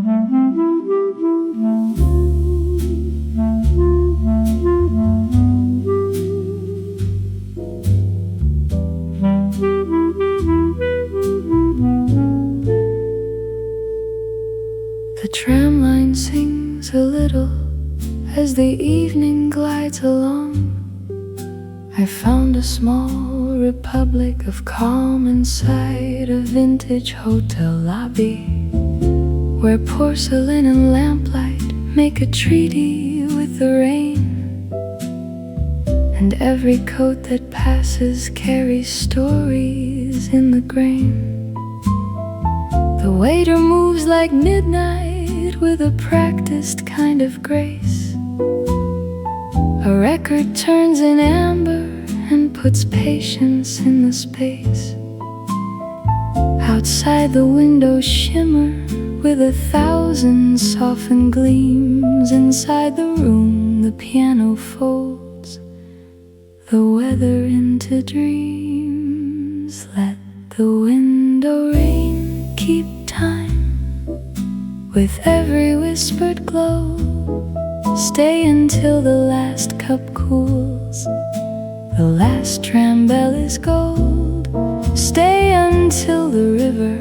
The tramline sings a little as the evening glides along. I found a small republic of calm inside a vintage hotel lobby, where porcelain and lamplight make a treaty with the rain, and every coat that passes carries stories in the grain. The waiter moves like midnight with a practiced kind of grace. A record turns in amber and puts patience in the space. Outside the windows shimmer with 1,000 softened gleams. Inside the room the piano folds the weather into dreams. Let the window rain keep time with every whispered glow. Stay until the last cup cools, the last tram bell is gold. Stay until the river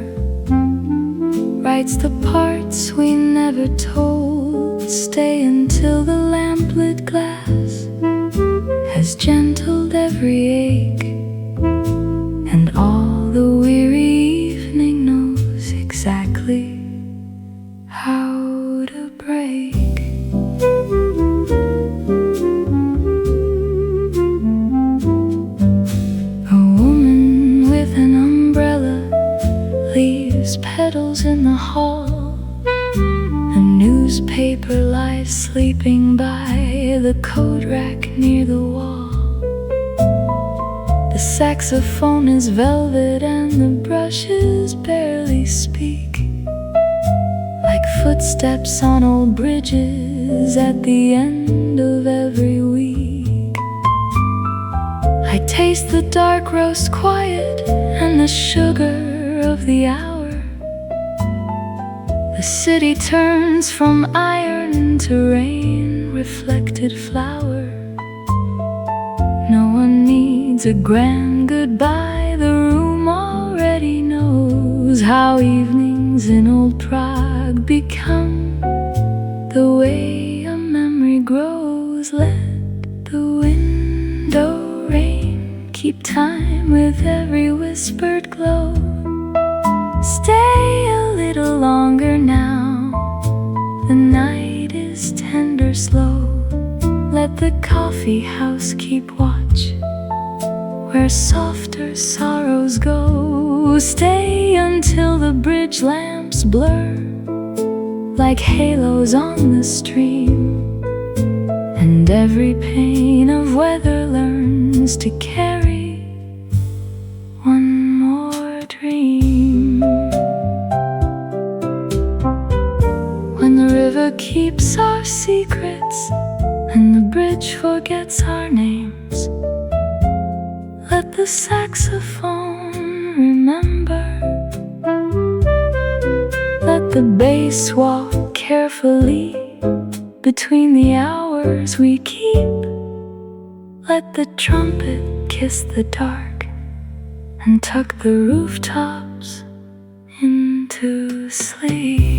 writes the parts we never told. Stay until the lamplit glass has gentled every ache, and all the weary evening knows exactly how to break. Petals in the hall. A newspaper lies sleeping by the coat rack near the wall. The saxophone is velvet and the brushes barely speak, like footsteps on old bridges at the end of every week. I taste the dark roast quiet and the sugar of the hour. The city turns from iron to rain-reflected flower. No one needs a grand goodbye. The room already knows how evenings in old Prague become the way a memory grows. Let the window rain keep time with every whispered glow. Stay a little longer now, the night is tender slow. Let the coffee house keep watch where softer sorrows go. Stay until the bridge lamps blur like halos on the stream, and every pane of weather learns to carry one more dream. When the river keeps our secrets and the bridge forgets our names, let the saxophone remember. Let the bass walk carefully between the hours we keep. Let the trumpet kiss the dark and tuck the rooftops into sleep.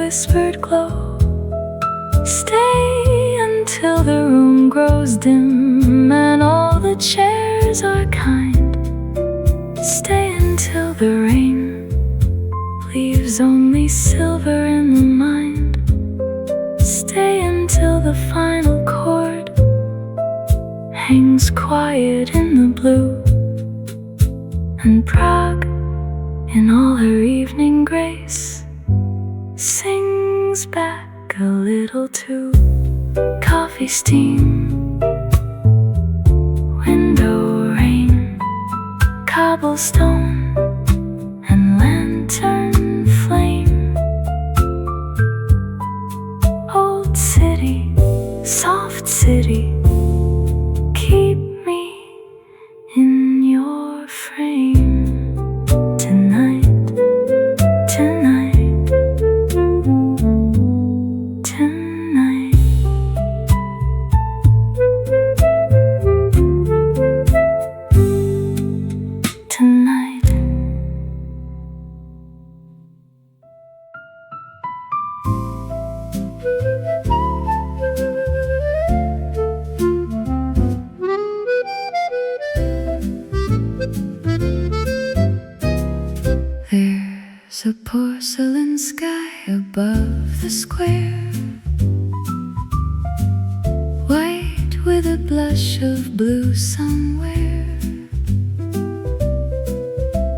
Whispered glow. Stay until the room grows dim and all the chairs are kind. Stay until the rain leaves only silver in the mind. Stay until the final chord hangs quiet in the blue, and Prague, in all her evening grace, sings back a little too. Coffee steam, window rain, cobblestone and land. lantern flame. Old city, soft city, keep me in your frame. Tonight, tonight, tonight. Tonight. There's a porcelain sky above the square, white with a blush of blue somewhere,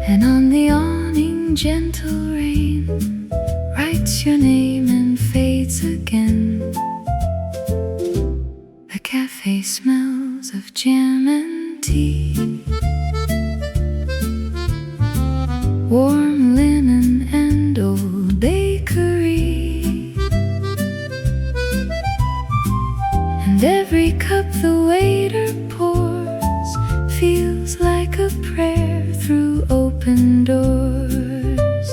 and on the awning gentle rain writes your name and fades again. The cafe smells of jam and tea, warm linen and old bakery, and every cup the waiter pours feels like a prayer through open doors.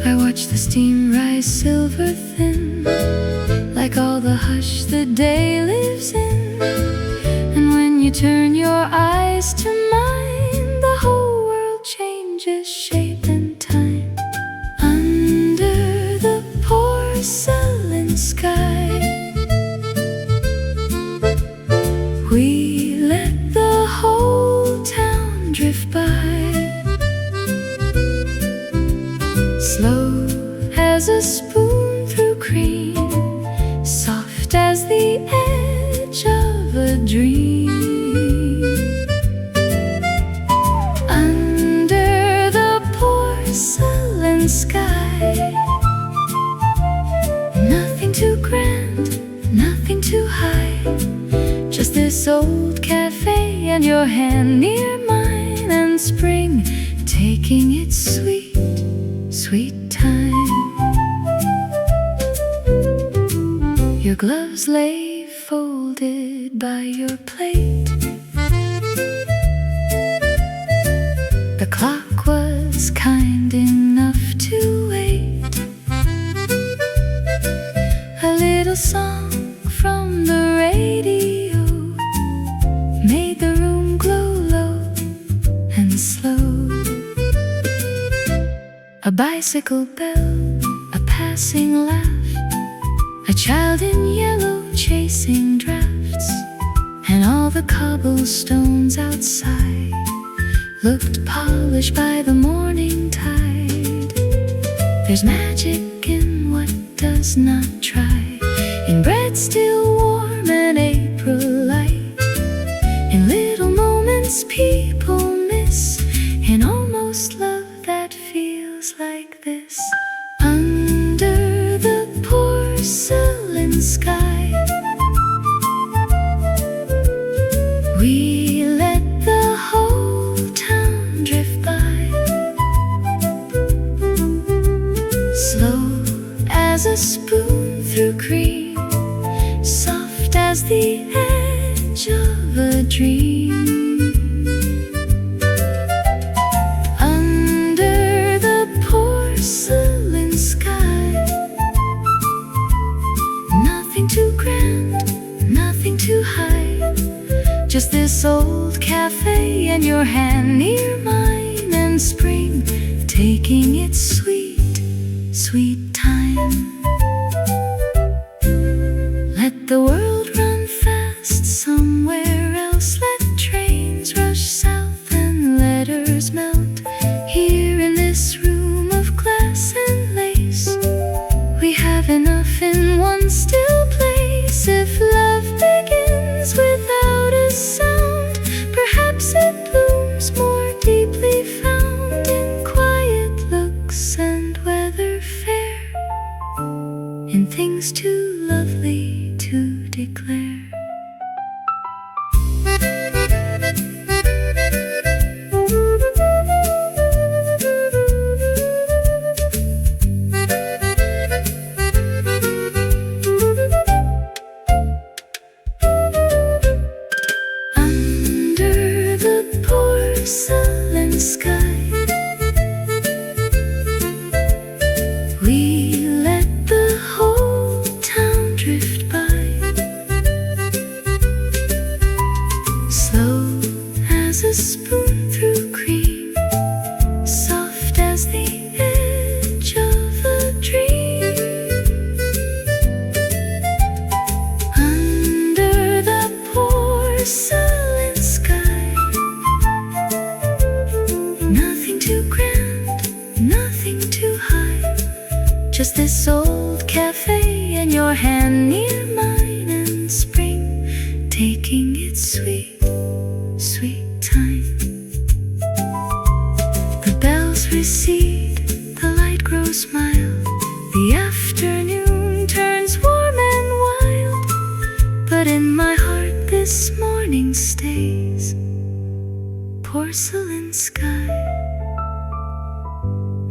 I watch the steam rise silver thin, like all the hush the day lives in, and when you turn your eyes to mine, the whole world changes shape and time. Under the porcelain sky, we let the whole town drift by, slow as a spoon through cream, soft as the edge of a dream. Under the porcelain sky, nothing too grand, nothing too high, just this old cafe and your hand near mine, and spring taking its sweet, sweet time. Your gloves lay folded by your plate, the clock was kind enough to wait. A little song from the radio made the room glow low and slow. A bicycle bell, a passing laugh, a child in yellow chasing drafts, and all the cobblestones outside looked polished by the morning tide. There's magic in what does not try, in bread still warm and April light, in little moments people miss, in almost love that feels like this. Under the porcelain sky, we let the whole town drift by, slow as a spoon through cream, soft as the edge of a dream. Under the porcelain sky, nothing too grand, nothing too high, just this old cafe and your hand near mine, and spring taking its sweet, sweet time. Let the world run fast somewhere else, let trains rush south and letters melt. Here in this room of glass and lace, we have enough in one still place. If love begins without a sound, perhaps it blooms more deeply found in quiet looks and weather fair, in things too lovely to declare. porcelain sky. We let the whole town drift by, slow as a spoon through cream, soft as the edge of a dream. Under the porcelain sky, nothing too grand, nothing too high, just this old cafe and your hand near mine, and spring taking its sweet, sweet time. The bells recede, the light grows mild, the afternoon turns warm and wild, but in my heart this morning stays porcelain sky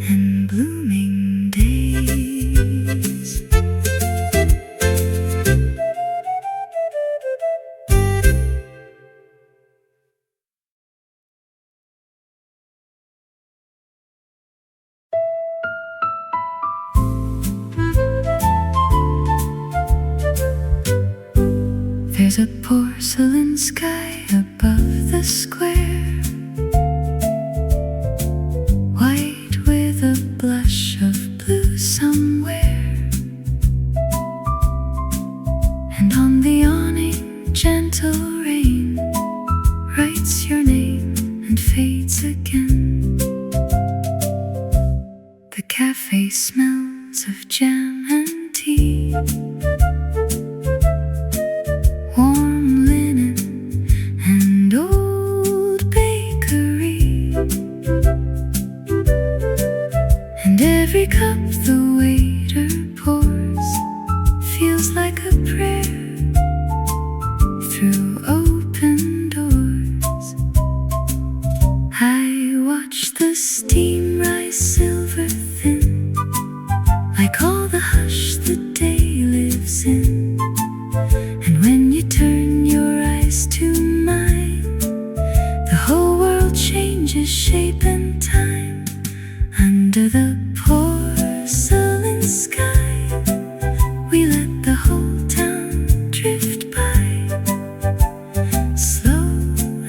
and blooming days. There's a porcelain sky above the square, white with a blush of blue somewhere, and on the awning gentle rain writes your name and fades again. The cafe smells of jam and tea, warm linen and old bakery, and every cup the waiter pours feels like a prayer through open doors. I watch the steam rise silver thin, like all the hush the day lives in. And when you turn your eyes to mine, the whole world changes shape and time. Under the porcelain sky, we let the whole town drift by, slow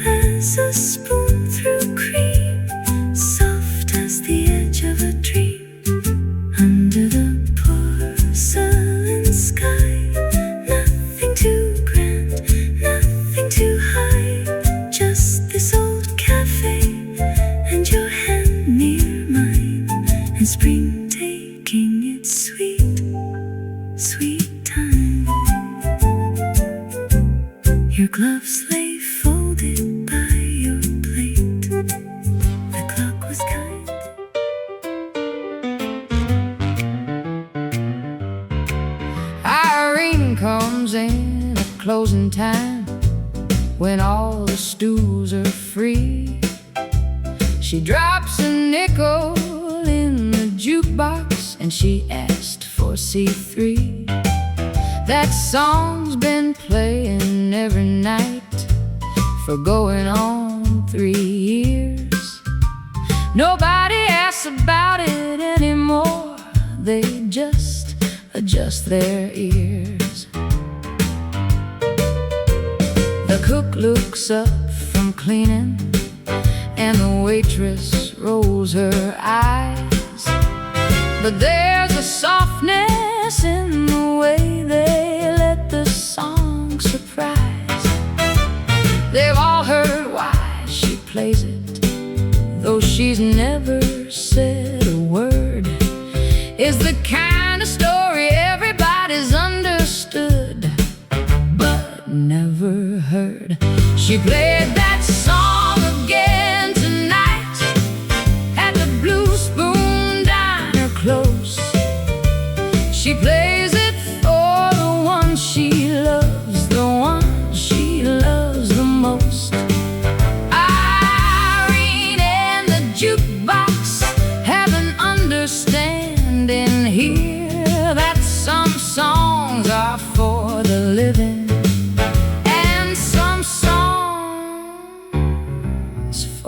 as a spoon through cream, soft as the edge of a dream. Under the porcelain sky, nothing too grand, nothing too high, just this old cafe and your hand near mine, and spring taking its sweet, sweet time. Your gloves lay folded by your plate, the clock was kind. Irene comes in at closing time, when all the stools are free. She drops a nickel in the jukebox and she asked for C3. That song's been playing every night for going on 3 years. Nobody asks about it anymore, they just adjust their ears. The cook looks up from cleaning and the waitress rolls her eyes, but there's a softness in the way they let the song surprise. They've all heard why she plays it, though she's never said a word. Is the kind of story everybody's understood but never heard. She played that song again tonight at the Blue Spoon Diner close. She plays it for the one she loves, the one she loves the most. Irene and the jukebox have an understanding here, that some songs are for the living and some songs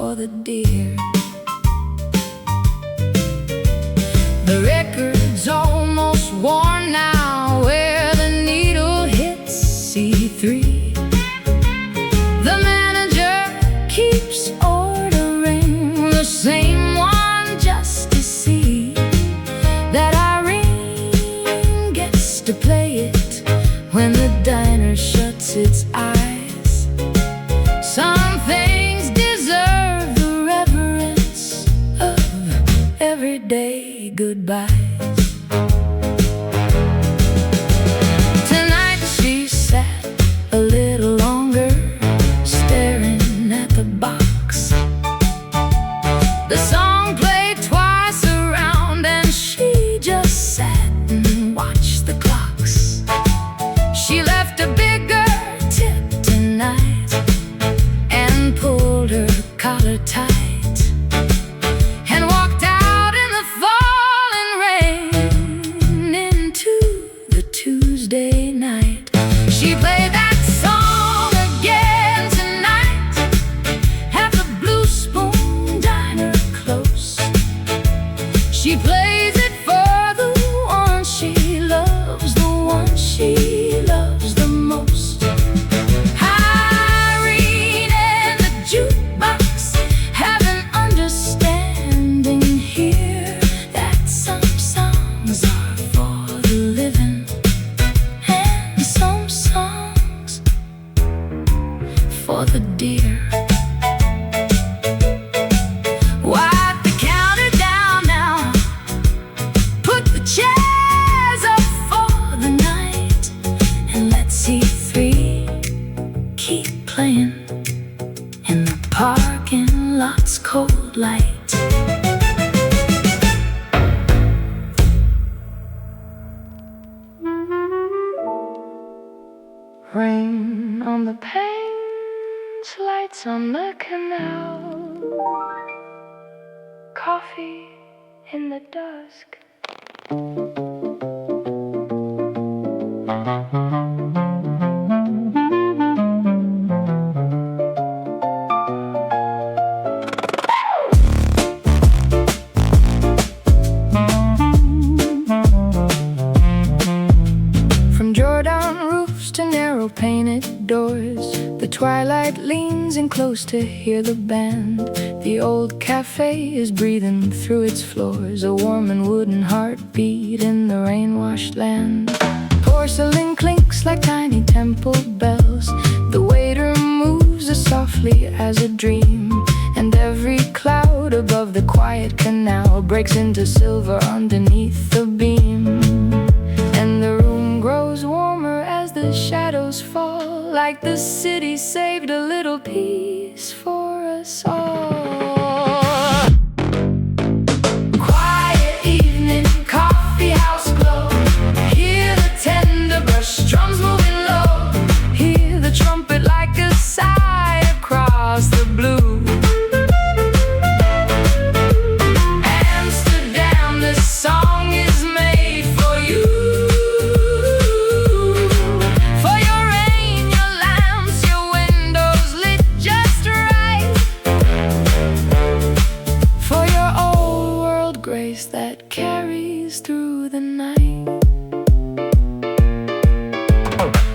for the deer. The record's almost worn now, where the needle hits C3. The manager keeps ordering the same one just to see that Irene gets to play it when the diner shuts its eyes. Some things deserve the reverence of everyday goodbyes. Tonight she sat a little longer, staring at the box. The song played twice around and she just sat and watched the clocks. She left a bigger tip tonight and pulled her collar tight and walked out in the falling rain into the Tuesday night. She played that song again tonight at the Blue Spoon Diner close. She plays it for the one she loves, the one she loves the most. Irene and the jukebox have an understanding here that some songs are for the living and some songs for the deer. Wipe the counter down now, put the chairs up for the night, and let C3 keep playing in the parking lot's cold light. Rain on the panes, lights on the canal, coffee in the dusk. From Jordan roofs to narrow painted doors, the twilight leans in close to hear the band. The old cafe is breathing through its floors, a warm and wooden heartbeat in the rain-washed land. Porcelain clinks like tiny temple bells. The waiter moves as softly as a dream, and every cloud above the quiet canal breaks into silver underneath the beam. And the room grows warmer as the shadows fall, like the city saved a little peace for us all. Quiet evening, coffee house glow. Hear the tender brush drums moving low. Hear the trumpet like a sigh across the blue. Amsterdam, this song is made for you. For your rain, your lamps, your windows lit just right. For your old world grace that carries through the night.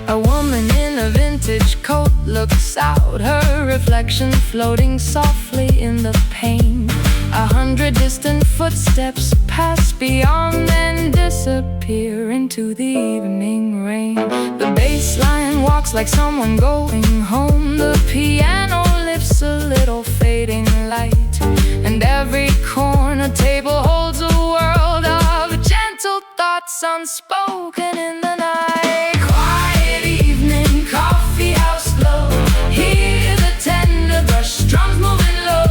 A woman in a vintage coat looks out, her reflection floating softly in the pane. 100 distant footsteps pass beyond and disappear into the evening rain. The bass line walks like someone going home. The piano lifts a little fading light, and every corner table holds a world of gentle thoughts unspoken in the night. Quiet evening, coffee house glow. Hear the tender brush drums moving low.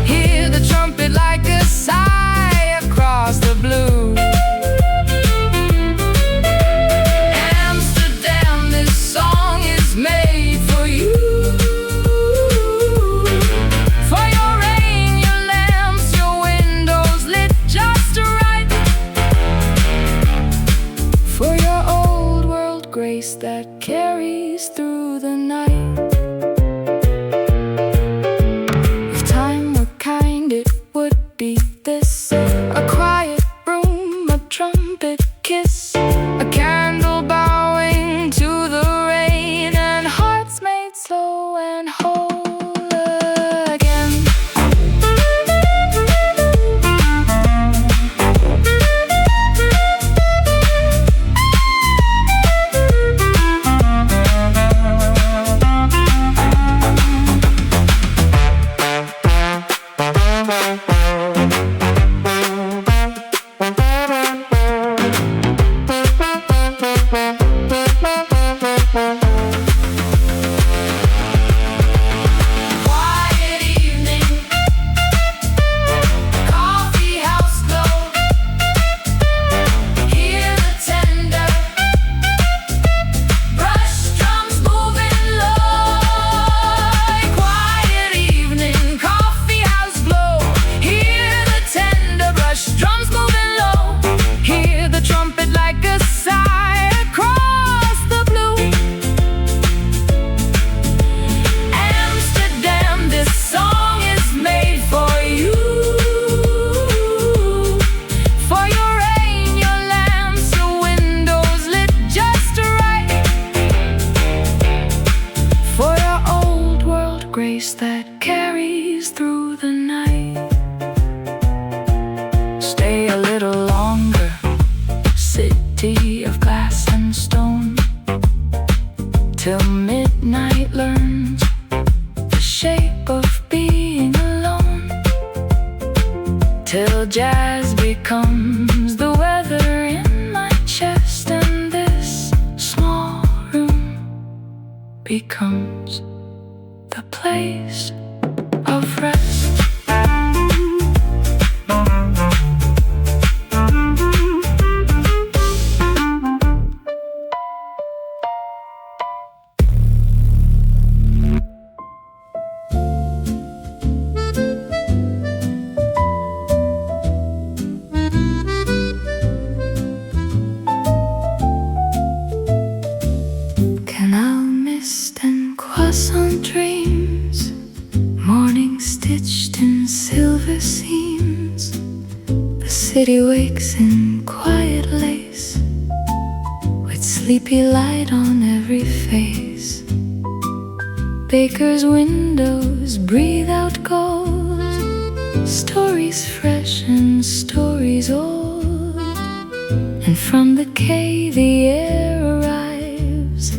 Hear the trumpet like a sigh across the blue. Amsterdam, this song is made for you. For your Canal mist and croissant dreams, morning stitched in silver seams. The city wakes in quiet lace, with sleepy light on every face. Bakers' windows breathe out gold, stories fresh and stories old. And from the quay the air arrives,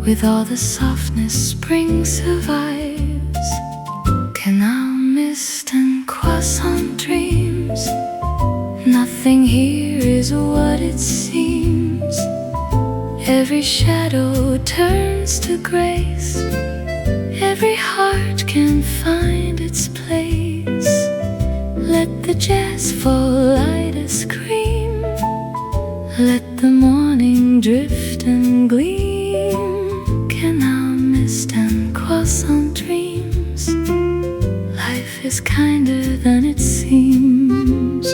with all the softness spring survives. Canal mist and croissant dreams, nothing here is what it seems. Every shadow turns to grace, every heart can find its place. Let the jazz fall light a scream, let the morning drift and gleam. Canal mist and croissant dreams, life is kinder than it seems.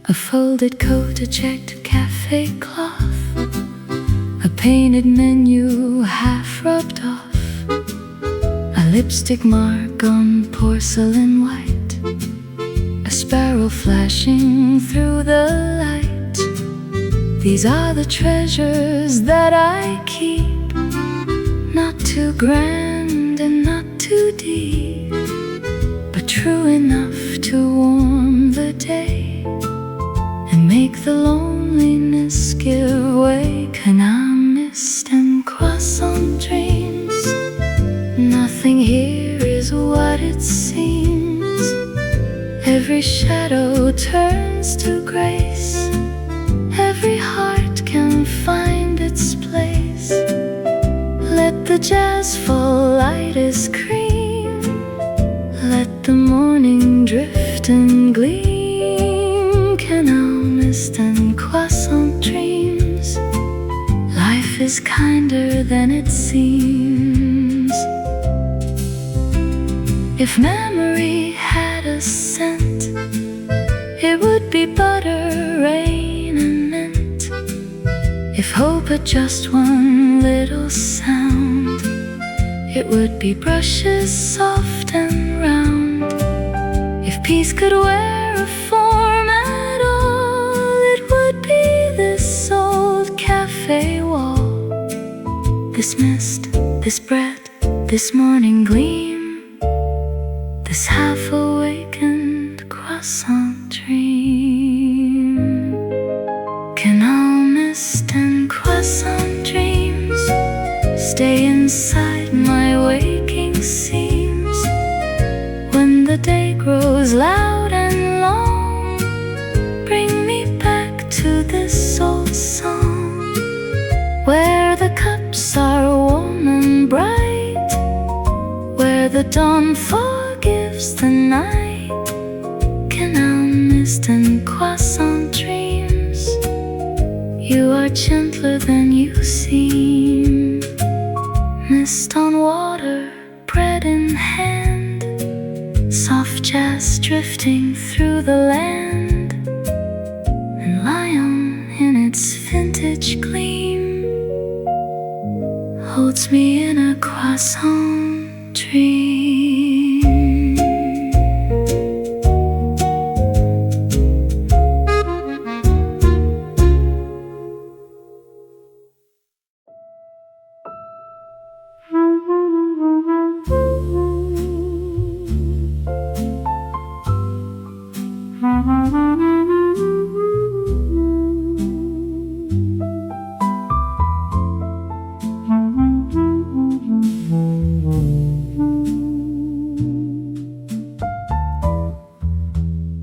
A folded coat, a checked cafe cloth, a painted menu half rubbed off, a lipstick mark on porcelain white, a sparrow flashing through the light. These are the treasures that I keep, not too grand and not too deep, but true enough to warm the day and make the loneliness give way. Canal mist and croissant dreams, nothing here is what it seems. Every shadow turns to grace, every heart can find its place. Let the jazz fall light as cream, let the morning drift and gleam. Canal mist and croissant dreams, life is kinder than it seems. If memory had a scent, it would be butter, rain and mint. If hope had just one little sound, it would be brushes soft and round. If peace could wear a form at all, it would be this old cafe wall, this mist, this bread, this morning gleam, this half-awakened croissant dream. Canal mist and croissant dreams stay inside my waking seams. When the day grows loud and long, bring me back to this old song, where the cups are warm and bright, where the dawn forgives the night. Canal mist and croissant dreams, you are gentler than you seem. Mist on water, bread in hand, soft jazz drifting through the land, and lion in its vintage gleam holds me in a croissant dream.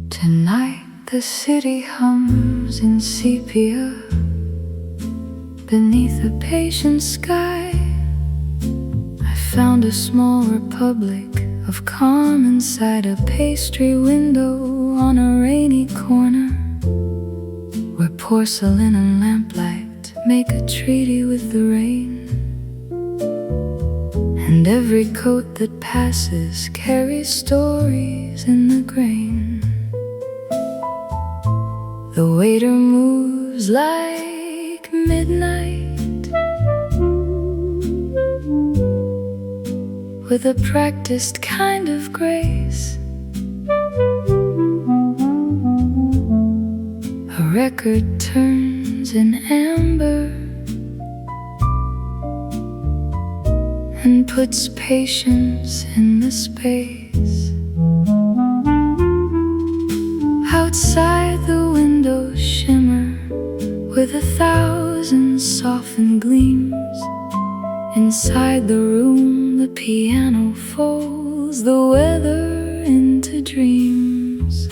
Tonight the city hums in sepia beneath a patient sky. I found a small republic of calm inside a pastry window on a rainy corner, where porcelain and lamplight make a treaty with the rain, and every coat that passes carries stories in the grain. The waiter moves like midnight, with a practiced kind of grace. A record turns in amber and puts patience in the space. Outside the windows shimmer with 1,000 softened gleams. Inside the room the piano folds the weather into dreams.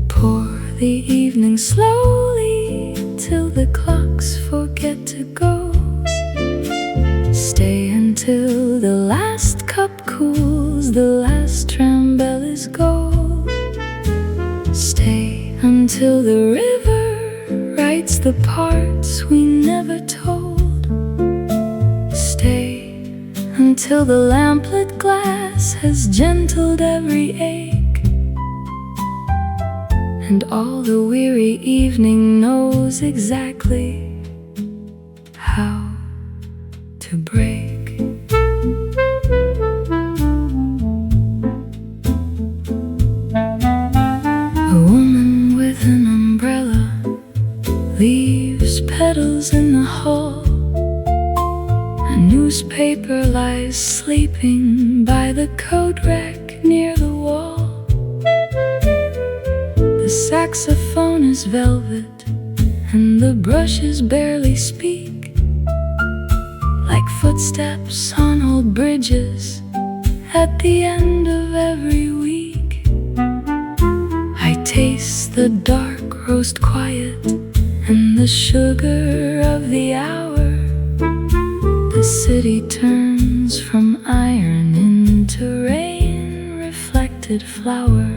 Pour the evening slowly till the clocks forget to go. Stay until the last cup cools, the last tram bell is gold. Stay until the river writes the parts we never told. Stay until the lamplit glass has gentled every ache, and all the weary evening knows exactly how to break. A woman with an umbrella leaves petals in the hall. A newspaper lies sleeping by the coat rack near the wall. The saxophone is velvet and the brushes barely speak, like footsteps on old bridges at the end of every week. I taste the dark roast quiet and the sugar of the hour. The city turns from iron into rain reflected flower.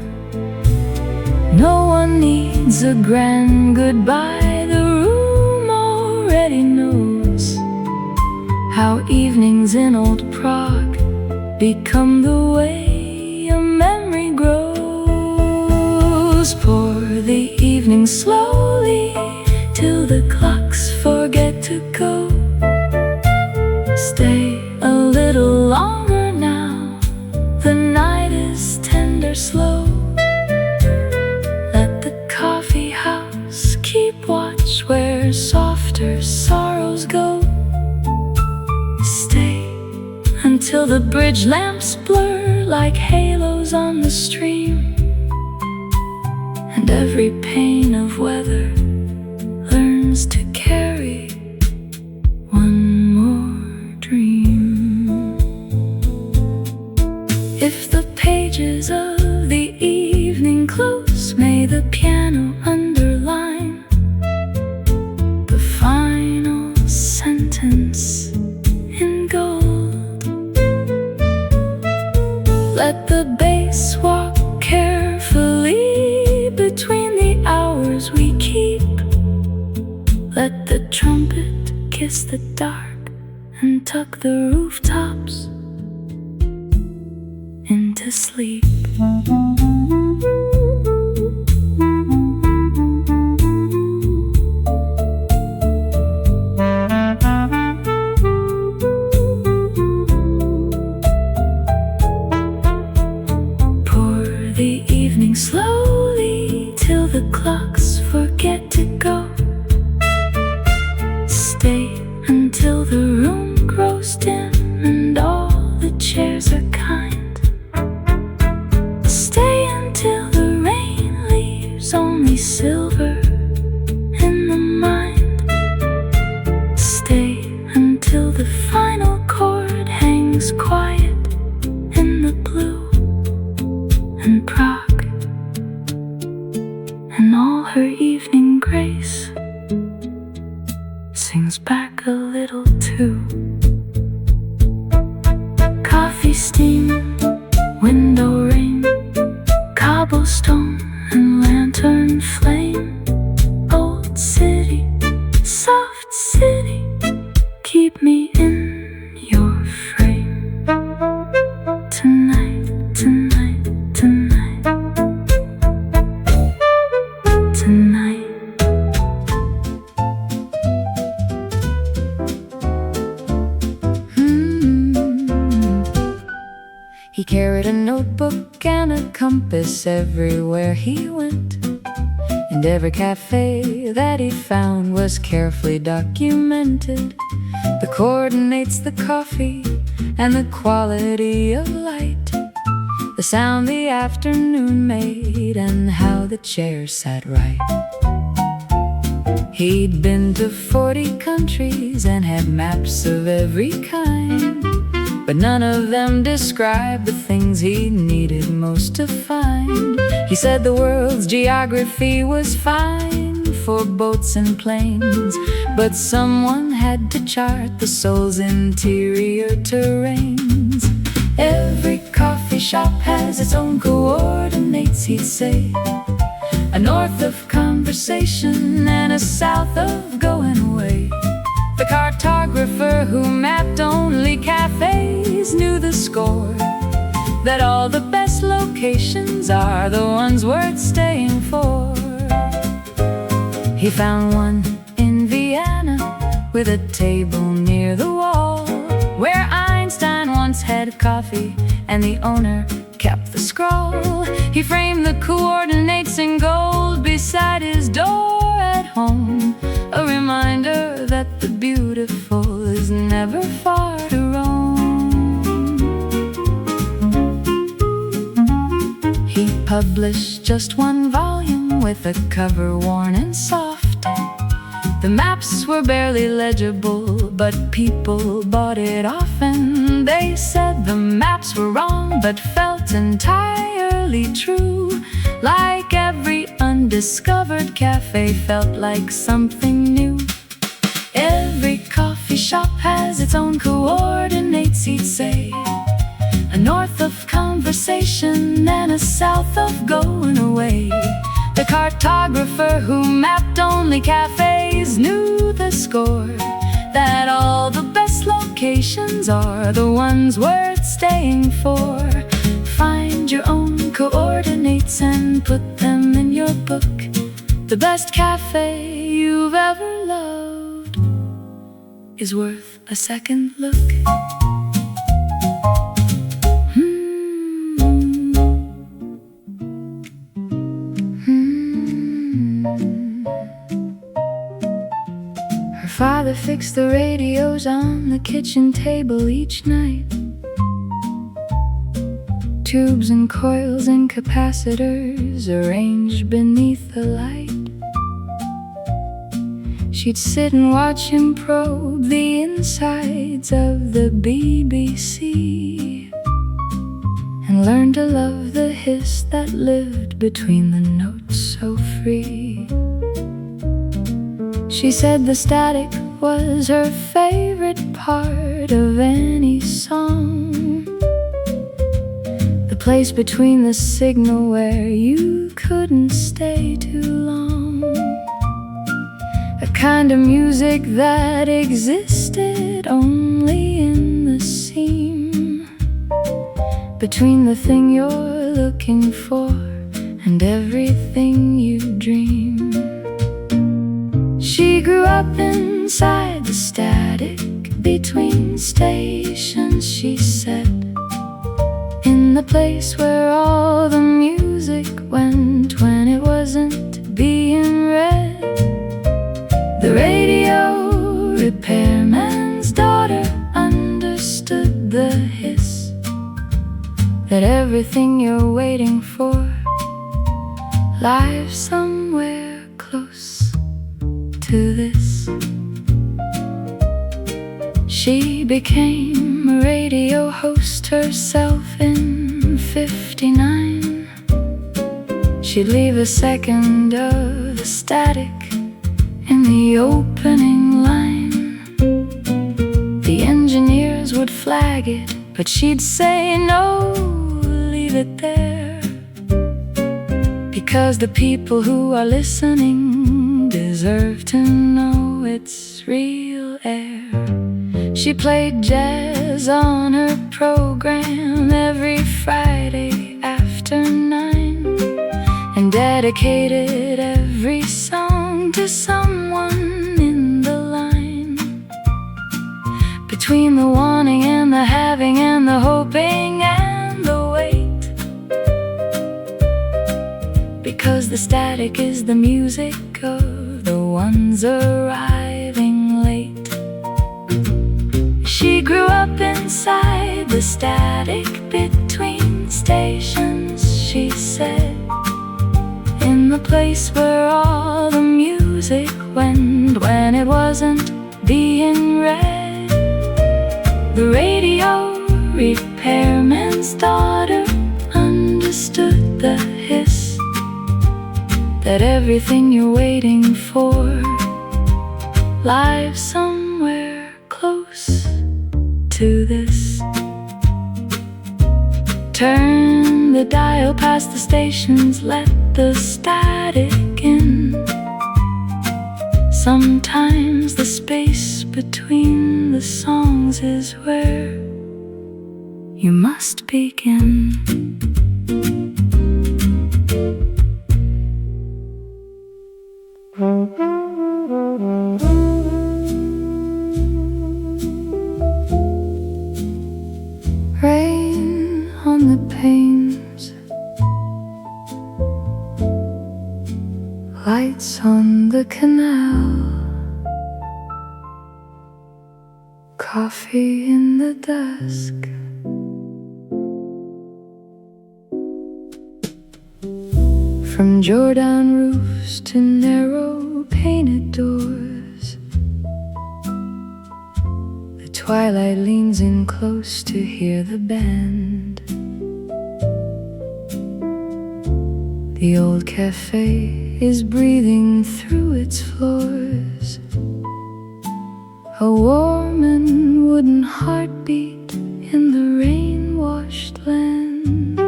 No one needs a grand goodbye, the room already knows how evenings in old Prague become the way a memory grows. Pour the evening slowly till the clocks forget to go. Stay a little longer now, the night is tender slow. Let the coffee house keep watch where softer sorrows go. Stay until the bridge lamps blur like halos on the stream, and every pane of weather learns to carry one more dream. If the pages of spacewalk carefully between the hours we keep. Let the trumpet kiss the dark and tuck the rooftops into sleep. Slowly till the clocks forget to go. Stay until the room grows dim and all the chairs are kind. Stay until the rain leaves only silver in the mind. Stay until the final chord hangs quiet in the blue and Prague. And all her evening grace sings back a little too. Coffee steam, window rain, cobblestone and lantern flame. Old city, soft city, keep me in your frame. Tonight, tonight, tonight, tonight. He carried a notebook and a compass everywhere he went, and every cafe that he found was carefully documented. The coordinates, the coffee, and the quality of light, the sound the afternoon made, and how the chairs sat right. He'd been to 40 countries and had maps of every kind, but none of them described the things he needed most to find. He said the world's geography was fine for boats and planes, but someone had to chart the soul's interior terrains. Every coffee shop has its own coordinates, he'd say, a north of conversation and a south of going away. The cartographer who mapped only cafes knew the score, that all the best locations are the ones worth staying for. He found one in Vienna with a table near the wall, where Einstein once had coffee and the owner kept the scroll. He framed the coordinates in gold beside his door at home, a reminder that the beautiful is never far to roam. He published just one volume with a cover worn and soft. The maps were barely legible, but people bought it often. They said the maps were wrong, but felt entirely true. Like every undiscovered cafe felt like something new. Every coffee shop has its own coordinates, he'd say, a north of conversation and a south of going away. The cartographer who mapped only cafes knew the score, that all the best locations are the ones worth staying for. Find your own coordinates and put them in your book. The best cafe you've ever loved is worth a second look. Her father fixed the radios on the kitchen table each night. Tubes and coils and capacitors arranged beneath the light. She'd sit and watch him probe the insides of the BBC, and learn to love the hiss that lived between the notes so free. She said the static was her favorite part of any song. The place between the signal where you couldn't stay too long. A kind of music that existed only in the seam between the thing you're looking for and everything you dream. She grew up inside the static between stations, she said, in the place where all the music went when it wasn't being read. The radio repairman's daughter understood the hiss that everything you're waiting for lies somewhere close to this. She became a radio host herself in '59. She'd leave a second of the static in the opening line. The engineers would flag it, but she'd say no, leave it there, because the people who are listening deserve to know it's real air. She played jazz on her program every Friday after 9 and dedicated every song to someone in the line. Between the wanting and the having and the hoping and the wait, because the static is the music of the ones arriving late. She grew up inside the static between stations, she said, in the place where all the music went when it wasn't being read. The radio repairman's daughter understood the hiss that everything you're waiting for lies somewhere close to this. Turn the dial past the stations, let the static in. Sometimes the space between the songs is where you must begin. Rain on the panes, lights on the canal, coffee in the dusk. From Jordan roofs to narrow painted doors, the twilight leans in close to hear the band. The old cafe is breathing through its floors, a warm and wooden heartbeat in the rain-washed land.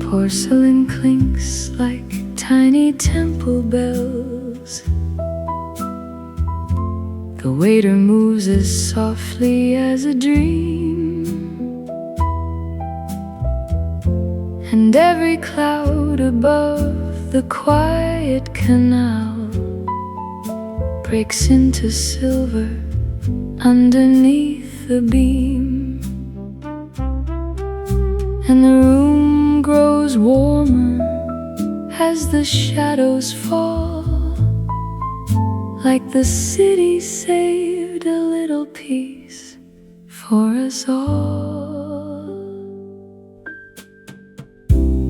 Porcelain clinks like tiny temple bells. The waiter moves as softly as a dream, and every cloud above the quiet canal breaks into silver underneath the beam, and the room grows warmer as the shadows fall, like the city saved a little piece for us all.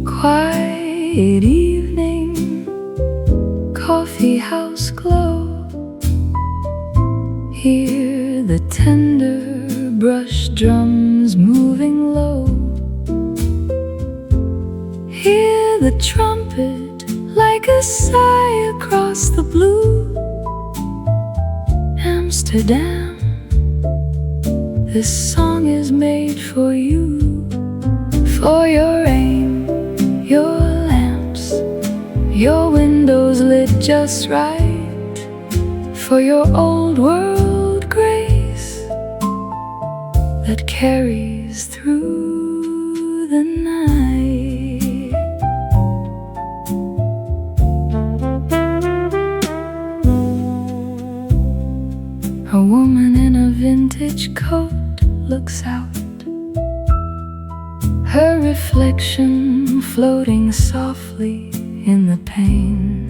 Quiet evening, coffee house glow. Hear the tender brush drums moving low. Hear the trumpet like a sigh across the blue. Amsterdam, this song is made for you. For your rain, your lamps, your windows lit just right, for your old world grace that carries through the night. A woman in a vintage coat looks out, her reflection floating softly in the pane.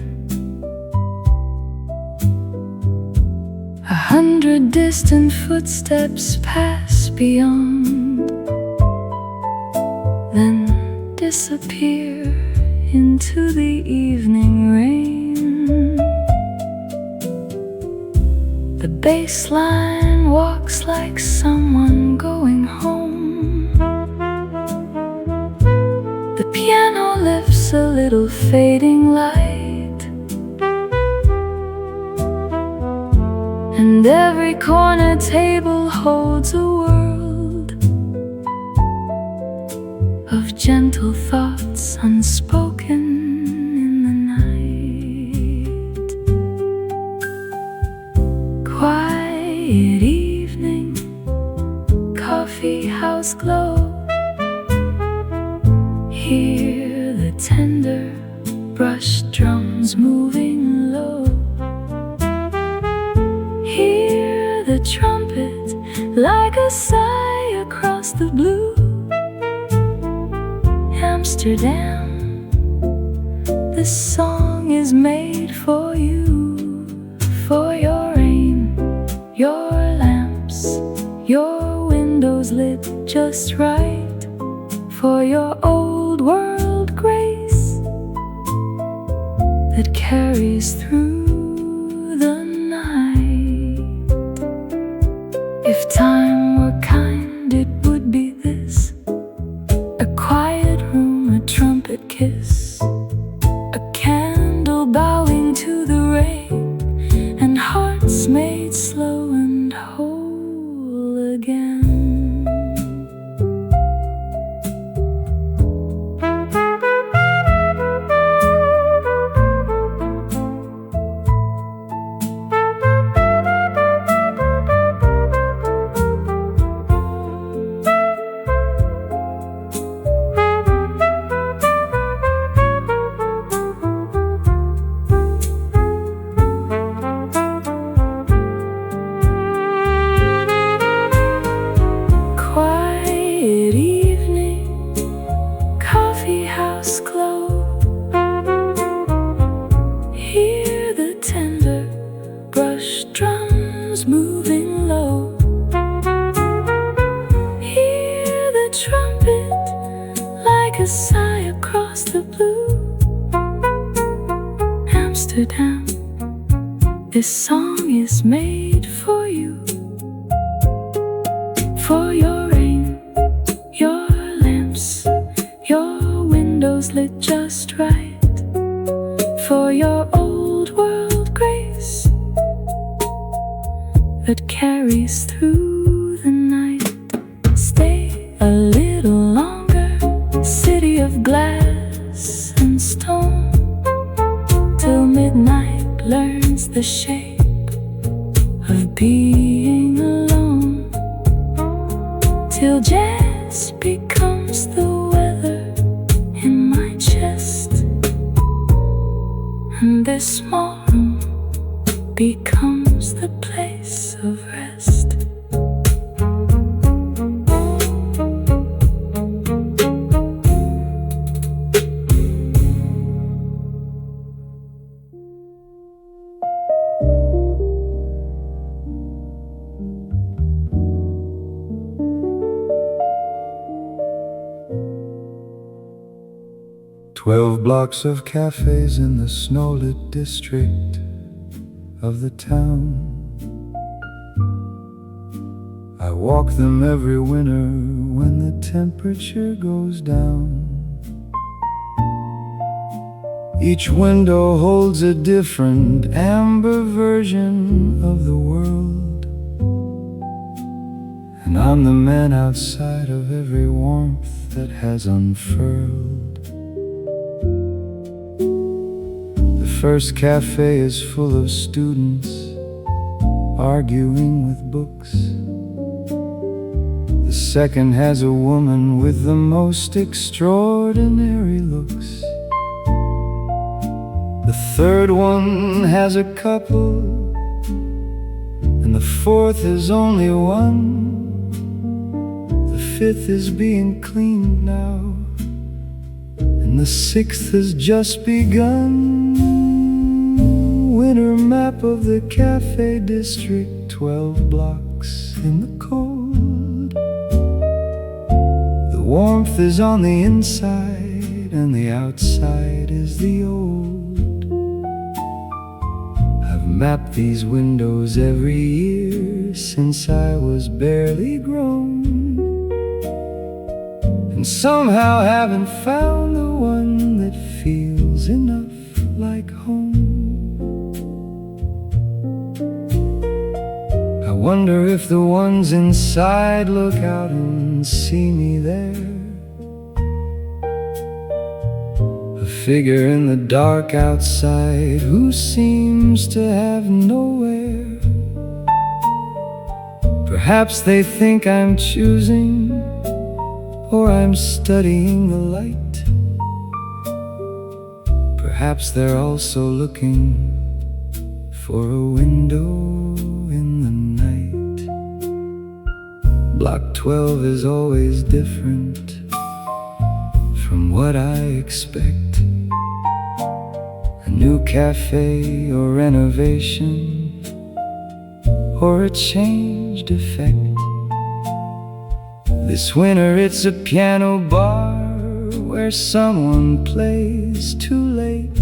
100 distant footsteps pass beyond, then disappear into the evening rain. The bass line walks like someone going home. The piano lifts a little fading light, and every corner table holds a world of gentle thoughts unspoken in the night. Quiet evening, coffee house glow. Hear the tender brush drums moving low. Hear the trumpet like a sigh across the blue. Amsterdam, this song is made for you. For your rain, your lamps, your windows lit just right, for your old world grace that carries through the night. If time were kind, it would be this: a quiet room, a trumpet kiss, a candle bowing to the rain, and hearts made slow and whole again. This song is made for you. For your rain, your lamps, your windows lit just right, for your old world grace that carries through the night. Stay a little longer, city of glass and stone, till midnight learns the shape of being alone, till jazz becomes the weather in my chest, and this small room becomes the place of rest. 12 blocks of cafes in the snow-lit district of the town. I walk them every winter when the temperature goes down. Each window holds a different amber version of the world, and I'm the man outside of every warmth that has unfurled. The first cafe is full of students arguing with books. The second has a woman with the most extraordinary looks. The third one has a couple, and the fourth is only one. The fifth is being cleaned now, and the sixth has just begun. Winter map of the Café district, 12 blocks in the cold. The warmth is on the inside, and the outside is the old. I've mapped these windows every year since I was barely grown, and somehow haven't found the one that feels enough like home. I wonder if the ones inside look out and see me there. A figure in the dark outside who seems to have nowhere. Perhaps they think I'm choosing, or I'm studying the light. Perhaps they're also looking for a window in the night. Block 12 is always different from what I expect. A new cafe or renovation, or a changed effect. This winter it's a piano bar where someone plays too late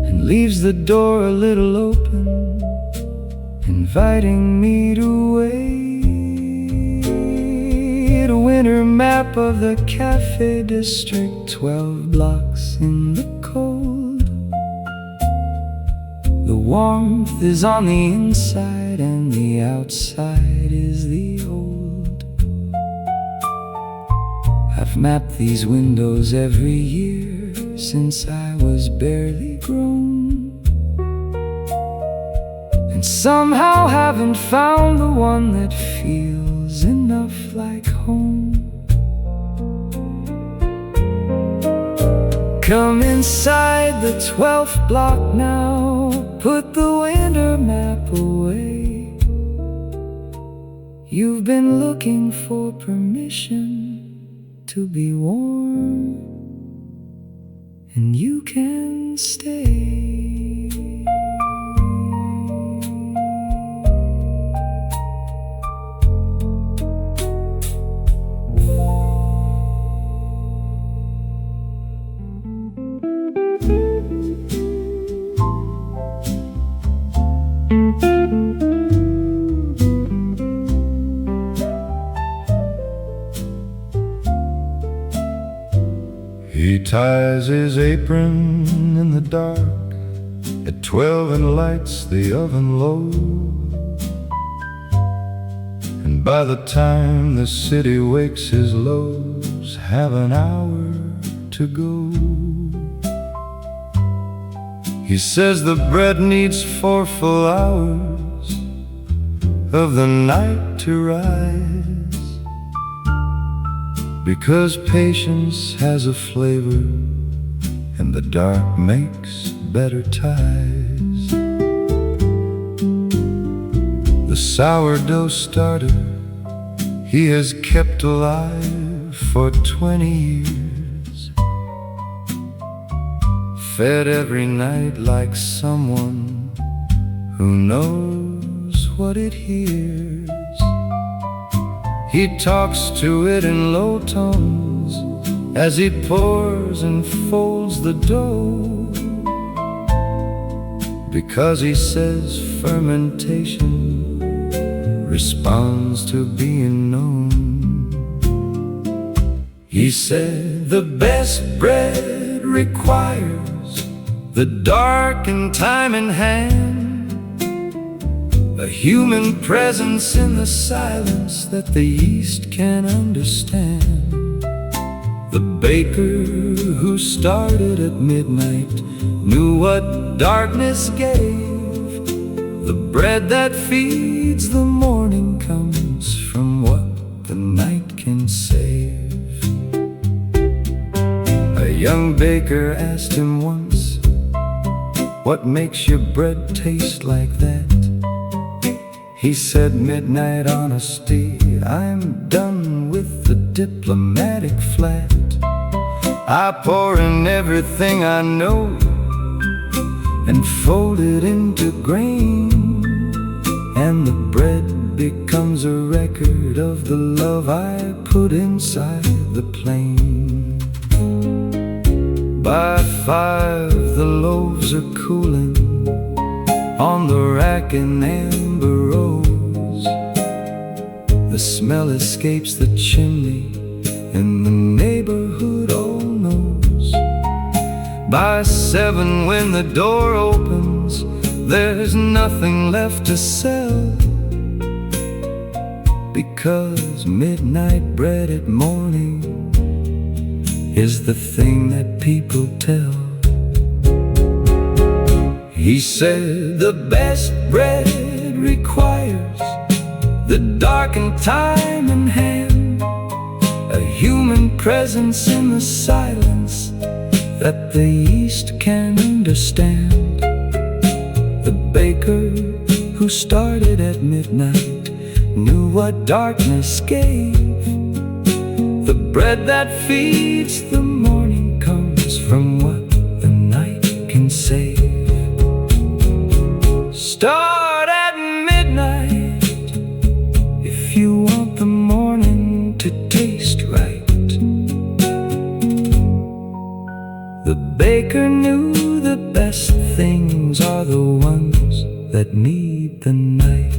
and leaves the door a little open, inviting me to wait. A winter map of the Café district, 12 blocks in the cold. The warmth is on the inside, and the outside is the old. I've mapped these windows every year since I was barely grown, and somehow haven't found the one that feels enough like home. Come inside the 12th block now, put the winter map away. You've been looking for permission to be warm, and you can stay. He ties his apron in the dark at 12 and lights the oven low. And by the time the city wakes, his loaves have an hour to go. He says the bread needs 4 full hours of the night to rise, because patience has a flavor and the dark makes better ties. The sourdough starter he has kept alive for 20 years, fed every night like someone who knows what it hears. He talks to it in low tones as he pours and folds the dough, because he says fermentation responds to being known. He said the best bread requires the dark and time in hand, a human presence in the silence that the East can understand. The baker who started at midnight knew what darkness gave. The bread that feeds the morning comes from what the night can save. A young baker asked him once, "What makes your bread taste like that?" He said, "Midnight honesty. I'm done with the diplomatic flat. I pour in everything I know and fold it into grain, and the bread becomes a record of the love I put inside the plane." By 5 the loaves are cooling on the rack in amber rose. The smell escapes the chimney and the neighborhood all knows. By 7 when the door opens, there's nothing left to sell, because midnight bread at morning is the thing that people tell. He said the best bread requires the darkened time in hand, a human presence in the silence that the East can understand. The baker who started at midnight knew what darkness gave. The bread that feeds the morning comes from what the night can save. Start at midnight if you want the morning to taste right. The baker knew the best things are the ones that need the night.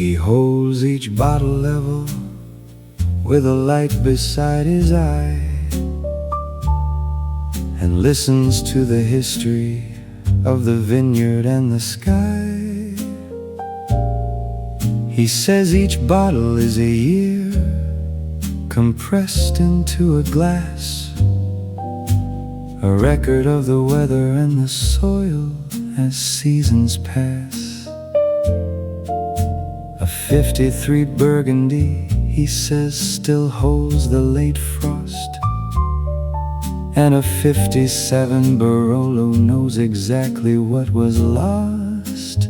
He holds each bottle level with a light beside his eye, and listens to the history of the vineyard and the sky. He says each bottle is a year compressed into a glass, a record of the weather and the soil as seasons pass. A 53 Burgundy, he says, still holds the late frost, and a 57 Barolo knows exactly what was lost.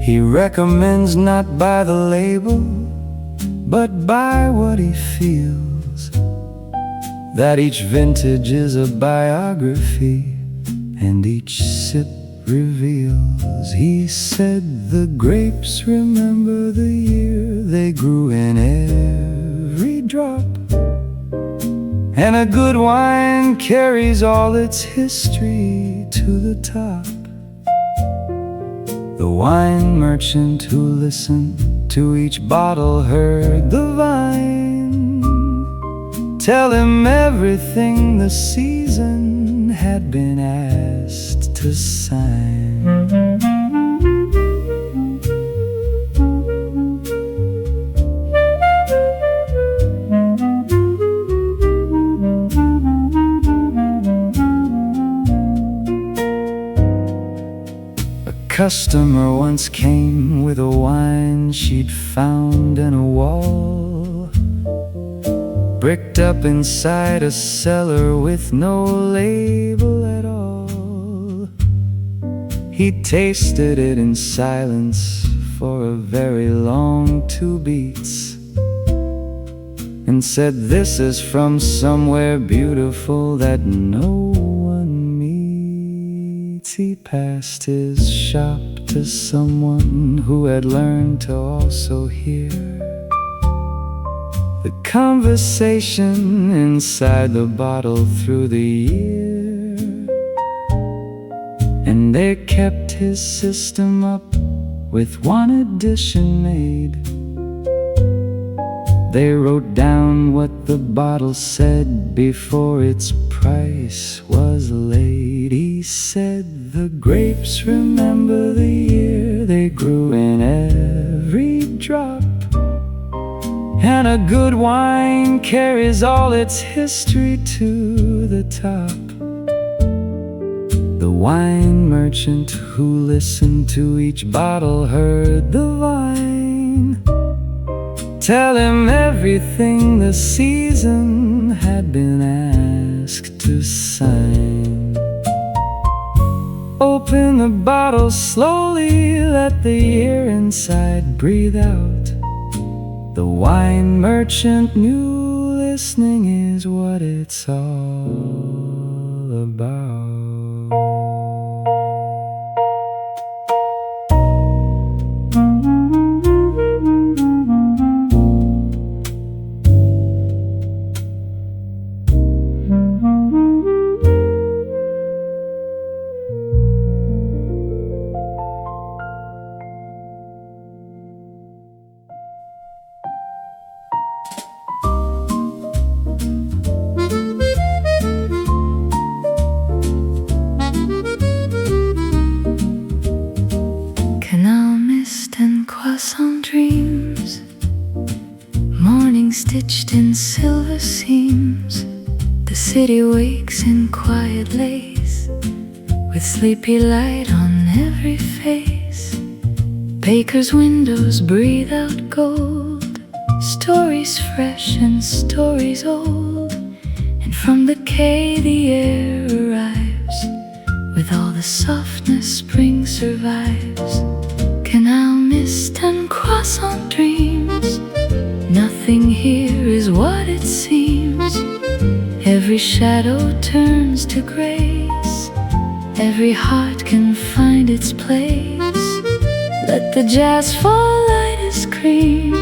He recommends not by the label, but by what he feels, that each vintage is a biography, and each sip reveals. He said the grapes remember the year they grew in every drop, and a good wine carries all its history to the top. The wine merchant who listened to each bottle heard the vine tell him everything the season had been asked to sign. A customer once came with a wine she'd found in a wall, bricked up inside a cellar with no label at all. He tasted it in silence for a very long 2 beats, and said, "This is from somewhere beautiful that no one meets." He passed his shop to someone who had learned to also hear, the conversation inside the bottle through the year. And they kept his system up with one addition made. They wrote down what the bottle said before its price was laid. He said the grapes remember the year they grew in every drop, and a good wine carries all its history to the top. The wine merchant who listened to each bottle heard the vine tell him everything the season had been asked to sign. Open the bottle slowly, let the year inside breathe out. The wine merchant knew listening is what it's all about. Canal mist and croissant dreams, morning stitched in silver seams. The city wakes in quiet lace, with sleepy light on every face. Bakers' windows breathe out gold, stories fresh and stories old. And from the quay the air arrives, with all the softness spring survives. Canal mist and croissant dreams, nothing here is what it seems. Every shadow turns to grace, every heart can find its place. Let the jazz fall light as cream,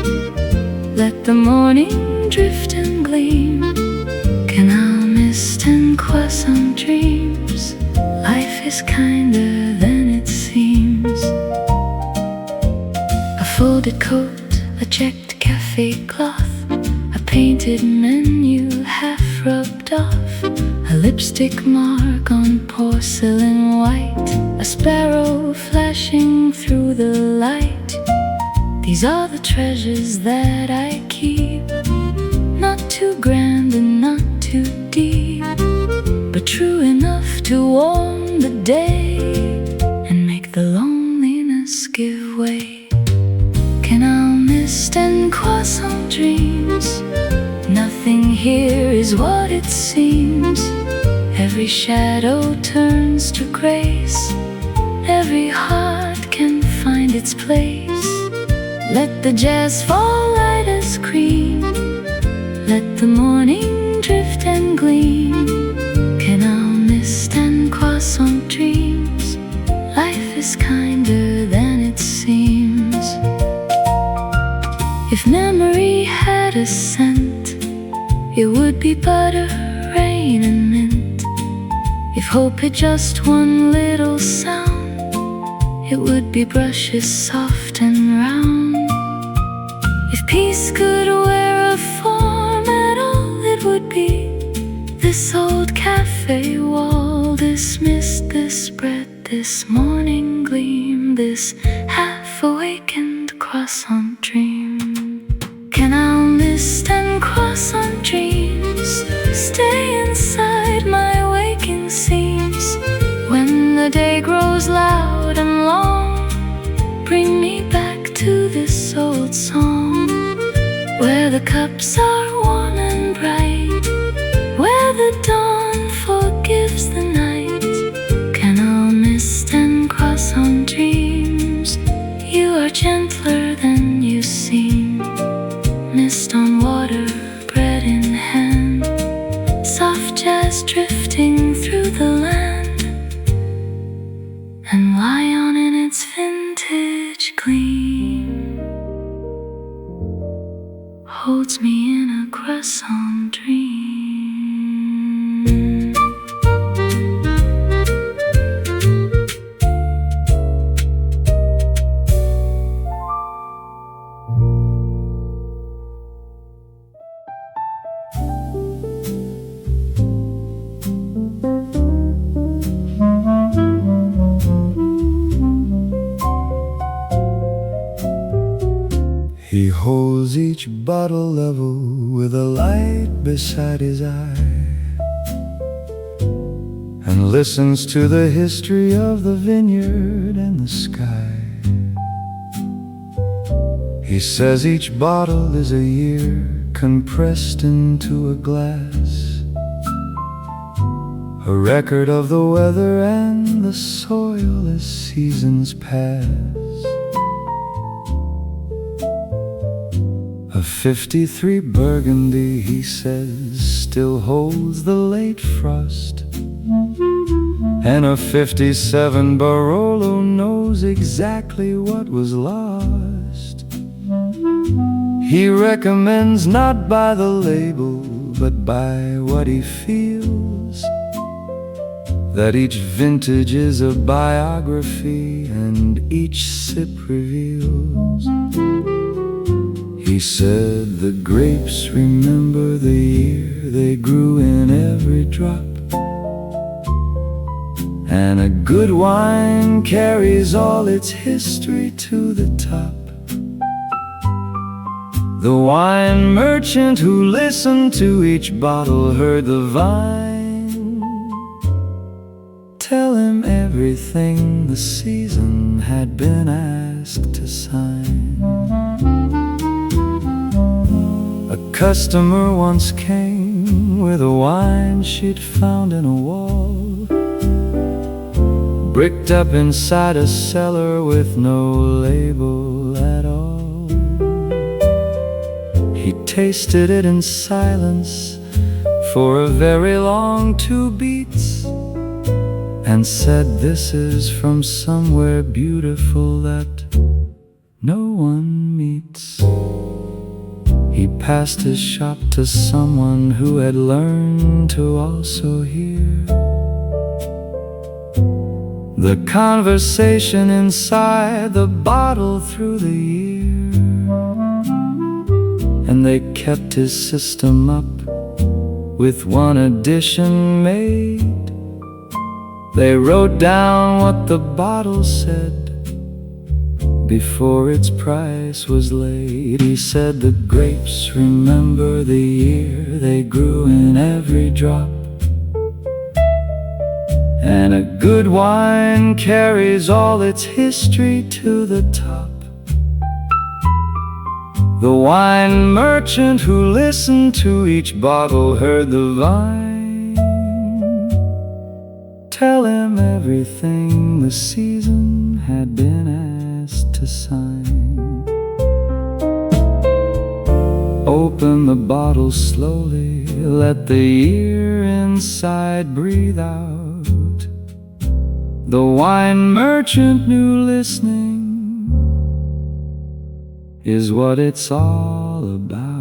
let the morning drift and gleam. Canal mist and croissant dreams, life is kinder than it seems. A folded coat, a checked café cloth, a painted menu half rubbed off, a lipstick mark on porcelain white, a sparrow flashing through the light. These are the treasures that I keep, not too grand and not too deep, but true enough to warm the day and make the loneliness give way. Canal mist and croissant dreams, nothing here is what it seems. Every shadow turns to grace, every heart can find its place. Let the jazz fall light as cream, let the morning drift and gleam. Canal mist and croissant dreams, life is kinder than it seems. If memory had a scent, it would be butter, rain and mint. If hope had just one little sound, it would be brushes soft and round. If peace could wear a form at all, it would be this old cafe wall, this mist, this bread, this morning gleam, this half-awakened croissant dream. Canal mist and croissant dreams, stay inside my waking seams. When the day grows loud and long, bring me back to this old song, where the cups are warm and bright, where the dawn forgives the night. Canal mist and croissant dreams, you are gentler than you seem. Mist on water, bread in hand, soft jazz drifting through the land, and lion in its vintage gleam holds me in each bottle level with a light beside his eye, and listens to the history of the vineyard and the sky. He says each bottle is a year compressed into a glass, a record of the weather and the soil as seasons pass. A 53 Burgundy, he says, still holds the late frost, and a 57 Barolo knows exactly what was lost. He recommends not by the label, but by what he feels, that each vintage is a biography and each sip reveals. He said the grapes remember the year they grew in every drop, and a good wine carries all its history to the top. The wine merchant who listened to each bottle heard the vine tell him everything the season had been asked to sign. A customer once came with a wine she'd found in a wall, bricked up inside a cellar with no label at all. He tasted it in silence for a very long 2 beats, and said, "This is from somewhere beautiful that no one meets." He passed his shop to someone who had learned to also hear the conversation inside the bottle through the year. And they kept his system up with one addition made. They wrote down what the bottle said before its price was laid. He said the grapes remember the year they grew in every drop, and a good wine carries all its history to the top. The wine merchant who listened to each bottle heard the vine tell him everything the season had been asked to sign. Open the bottle slowly, let the year inside breathe out. The wine merchant knew listening is what it's all about.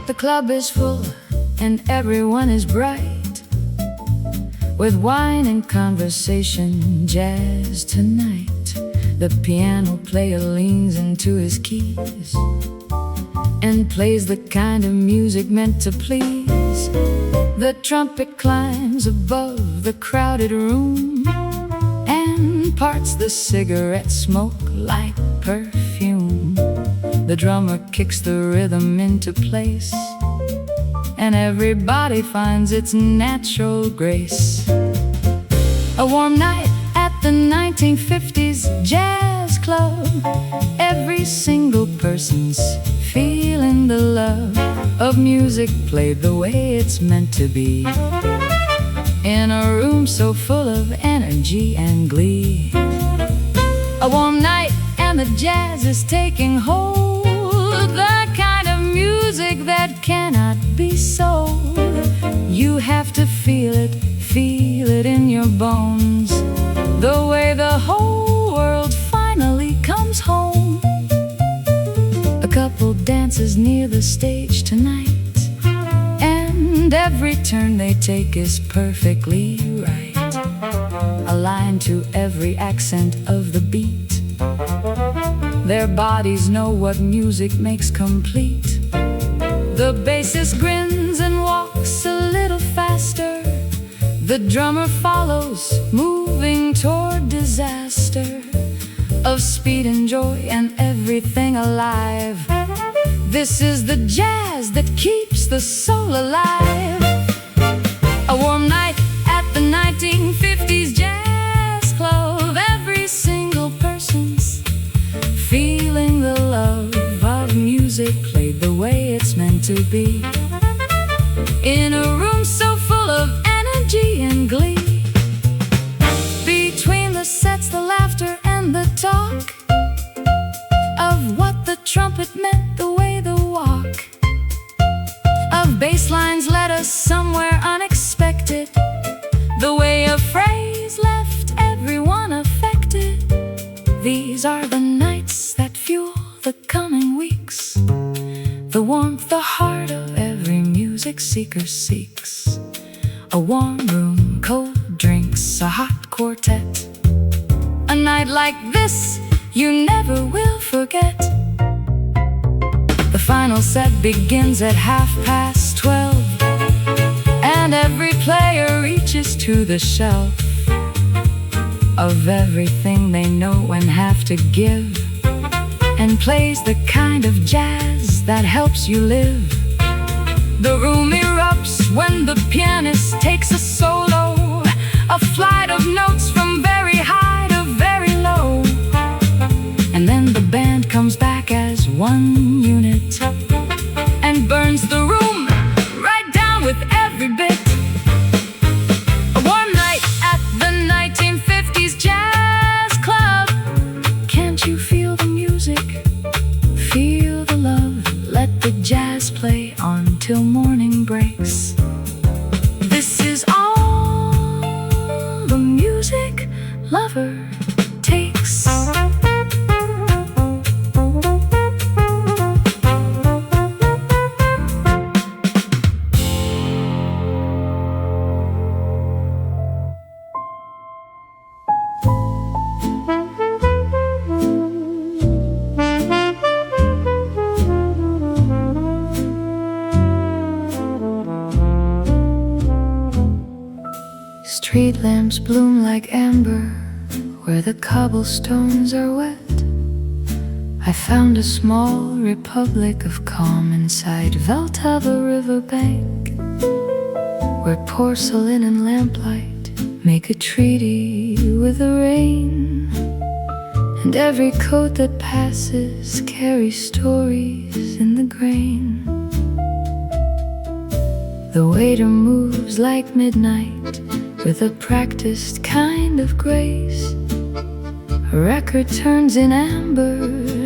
The club is full and everyone is bright, with wine and conversation, jazz tonight. The piano player leans into his keys and plays the kind of music meant to please. The trumpet climbs above the crowded room and parts the cigarette smoke like perfume. The drummer kicks the rhythm into place, and everybody finds its natural grace. A warm night at the 1950s jazz club. Every single person's feeling the love of music played the way it's meant to be, in a room so full of energy and glee. A warm night and the jazz is taking hold, the kind of music that cannot be sold. You have to feel it in your bones, the way the whole world finally comes home. A couple dances near the stage tonight, and every turn they take is perfectly right. aligned to every accent of the beat. Their bodies know what music makes complete. The bassist grins and walks a little faster. The drummer follows, moving toward disaster of speed and joy and everything alive. This is the jazz that keeps the soul alive. A warm night at the 1950s jazz club. Every single person's feeling the love of music played the way it's meant to be. In a room so full of energy and glee. Between the sets, the laughter and the talk of what the trumpet meant, the way the walk of bass lines led us somewhere unexpected, the way a phrase left everyone affected. These are the nights that fuel the coming weeks, the warmth the heart of every music seeker seeks. A warm room, cold drinks, a hot quartet. A night like this you never will forget. The final set begins at 12:30, and every player reaches to the shelf of everything they know and have to give, and plays the kind of jazz that helps you live. The room erupts when the pianist takes a solo, a flight of notes from very high to very low. And then the band comes back as one unit and burns the room right down with every bit. A warm night at the 1950s jazz club. Can't you feel the music? Feel the love. Let the jazz play on till morning breaks. This is all the music lover takes. Street lamps bloom like amber where the cobblestones are wet. I found a small republic of calm inside Vltava riverbank, where porcelain and lamplight make a treaty with the rain. And every coat that passes carries stories in the grain. The waiter moves like midnight with a practiced kind of grace. A record turns in amber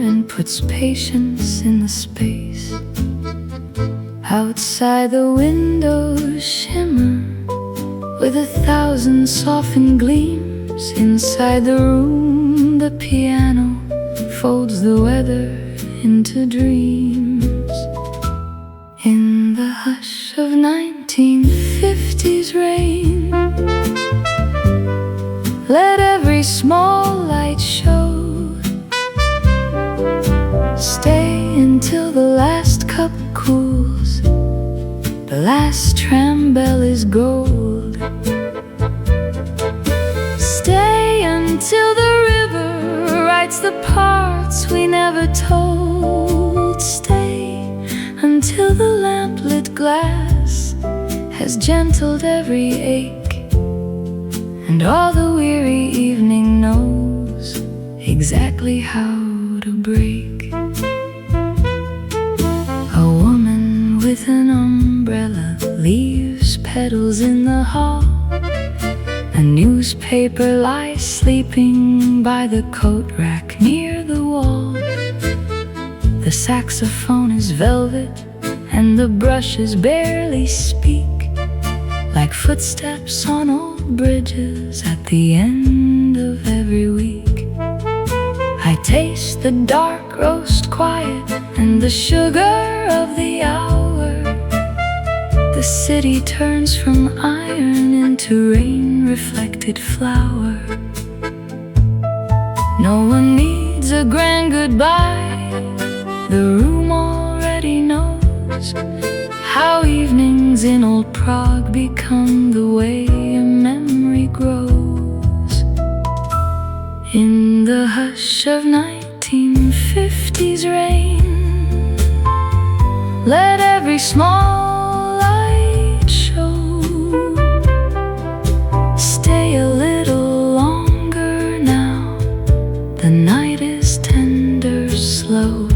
and puts patience in the space. Outside the windows shimmer with 1,000 softened gleams. Inside the room the piano folds the weather into dreams. In the hush of 1950s rain, let every small light show. Stay until the last cup cools, the last tram bell is gold. Stay until the river writes the parts we never told. Stay until the lamplit glass has gentled every ache, and all the weary evening knows exactly how to break. A woman with an umbrella leaves petals in the hall. A newspaper lies sleeping by the coat rack near the wall. The saxophone is velvet and the brushes barely speak, like footsteps on old bridges at the end of every week. I taste the dark roast quiet and the sugar of the hour. The city turns from iron into rain-reflected flower. No one needs a grand goodbye. The room already knows how evenings in old Prague become the way a memory grows. In the hush of 1950s rain, let every small light show. Stay a little longer now, the night is tender, slow.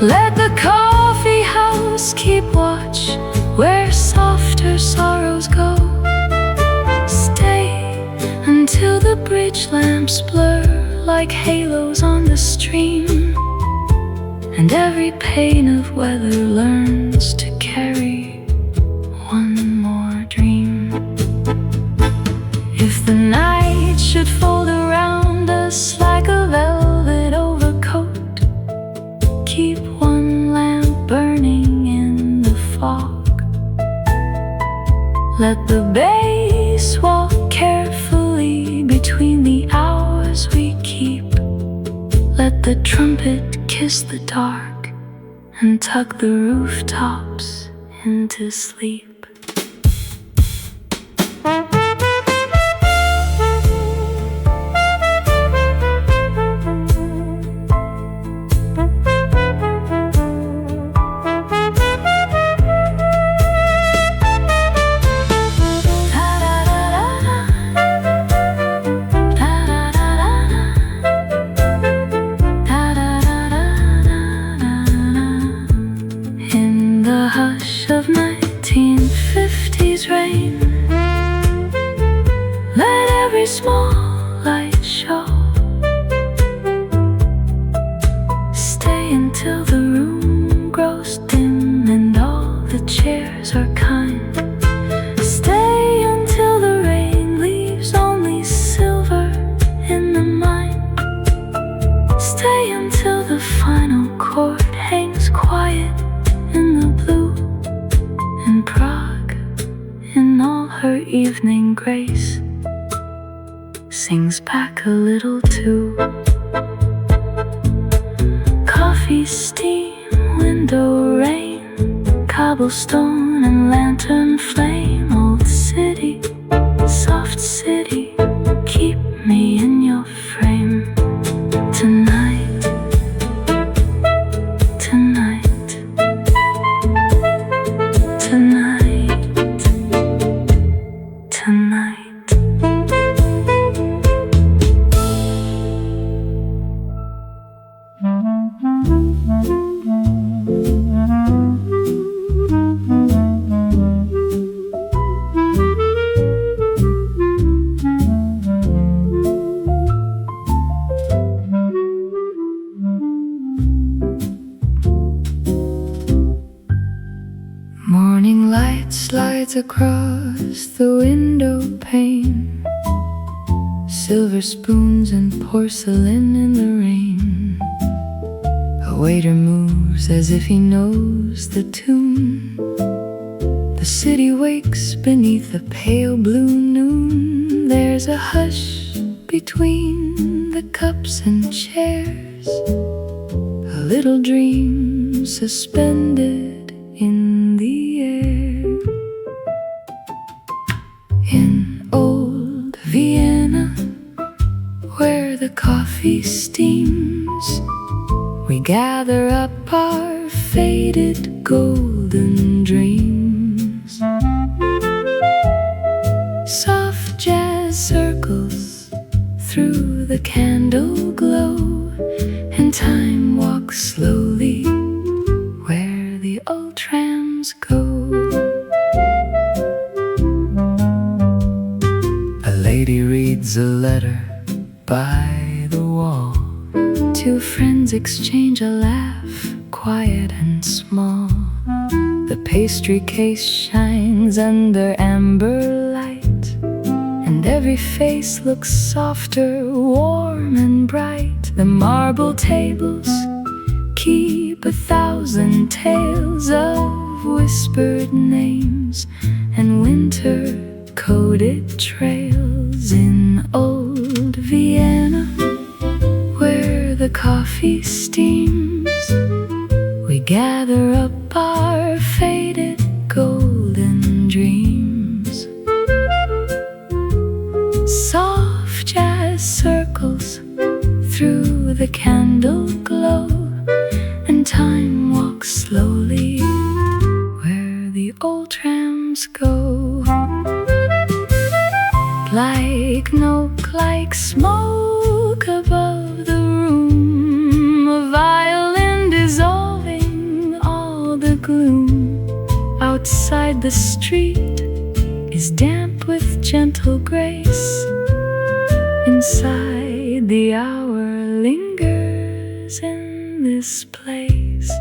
Let the coffee house keep watch where softer sorrows go. Stay until the bridge lamps blur like halos on the stream, and every pane of weather learns to carry one more dream. If the night should fold around us like a velvet overcoat, keep one lamp burning in the fog. Let the bass walk carefully between the hours we keep. Let the trumpet kiss the dark and tuck the rooftops into sleep. Of 1950s rain, let every small light show. Stay until the room grows dim and all the chairs are kind. Stay until the rain leaves only silver in the mind. Stay until the final chord hangs quiet in the blue. And Prague, in all her evening grace, sings back a little too. Coffee, steam, window rain, cobblestone and lantern flame. Old city, soft city, keep me in your frame. Tonight, tonight, tonight, tonight. Morning light slides across the window pane, silver spoons and porcelain in the rain. A waiter moves as if he knows the tune. The city wakes beneath the pale blue noon. There's a hush between the cups and chairs, a little dream suspended in the air. In old Vienna, where the coffee steams, we gather up our faded golden dreams. Soft jazz circles through the candle glow, and time walks slowly where the old trams go. A lady reads a letter by the wall. Two friends exchange a laugh, quiet and small. The pastry case shines under amber light, and every face looks softer, warm and bright. The marble tables keep 1,000 tales of whispered names and winter-coated trails in old Vienna, where the coffee steams. We gather up our faded golden dreams. Soft jazz circles through the candle glow, and time walks slowly where the old trams go. Like smoke, like smoke above the room, a violin dissolving all the gloom. Outside the street is damp with gentle grace. Inside the hour lingers in this place.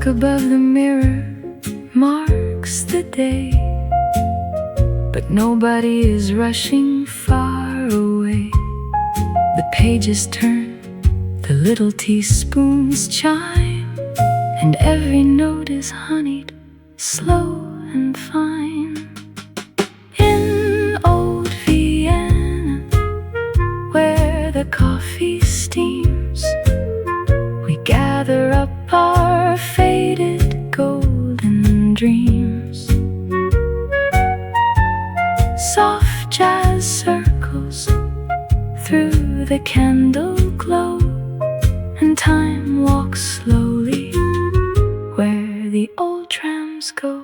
Above the mirror marks the day, but nobody is rushing far away. The pages turn, the little teaspoons chime, and every note is honeyed, slow and fine. In old Vienna, where the coffee steams, we gather up our faded golden dreams. Soft jazz circles through the candle glow, and time walks slowly where the old trams go.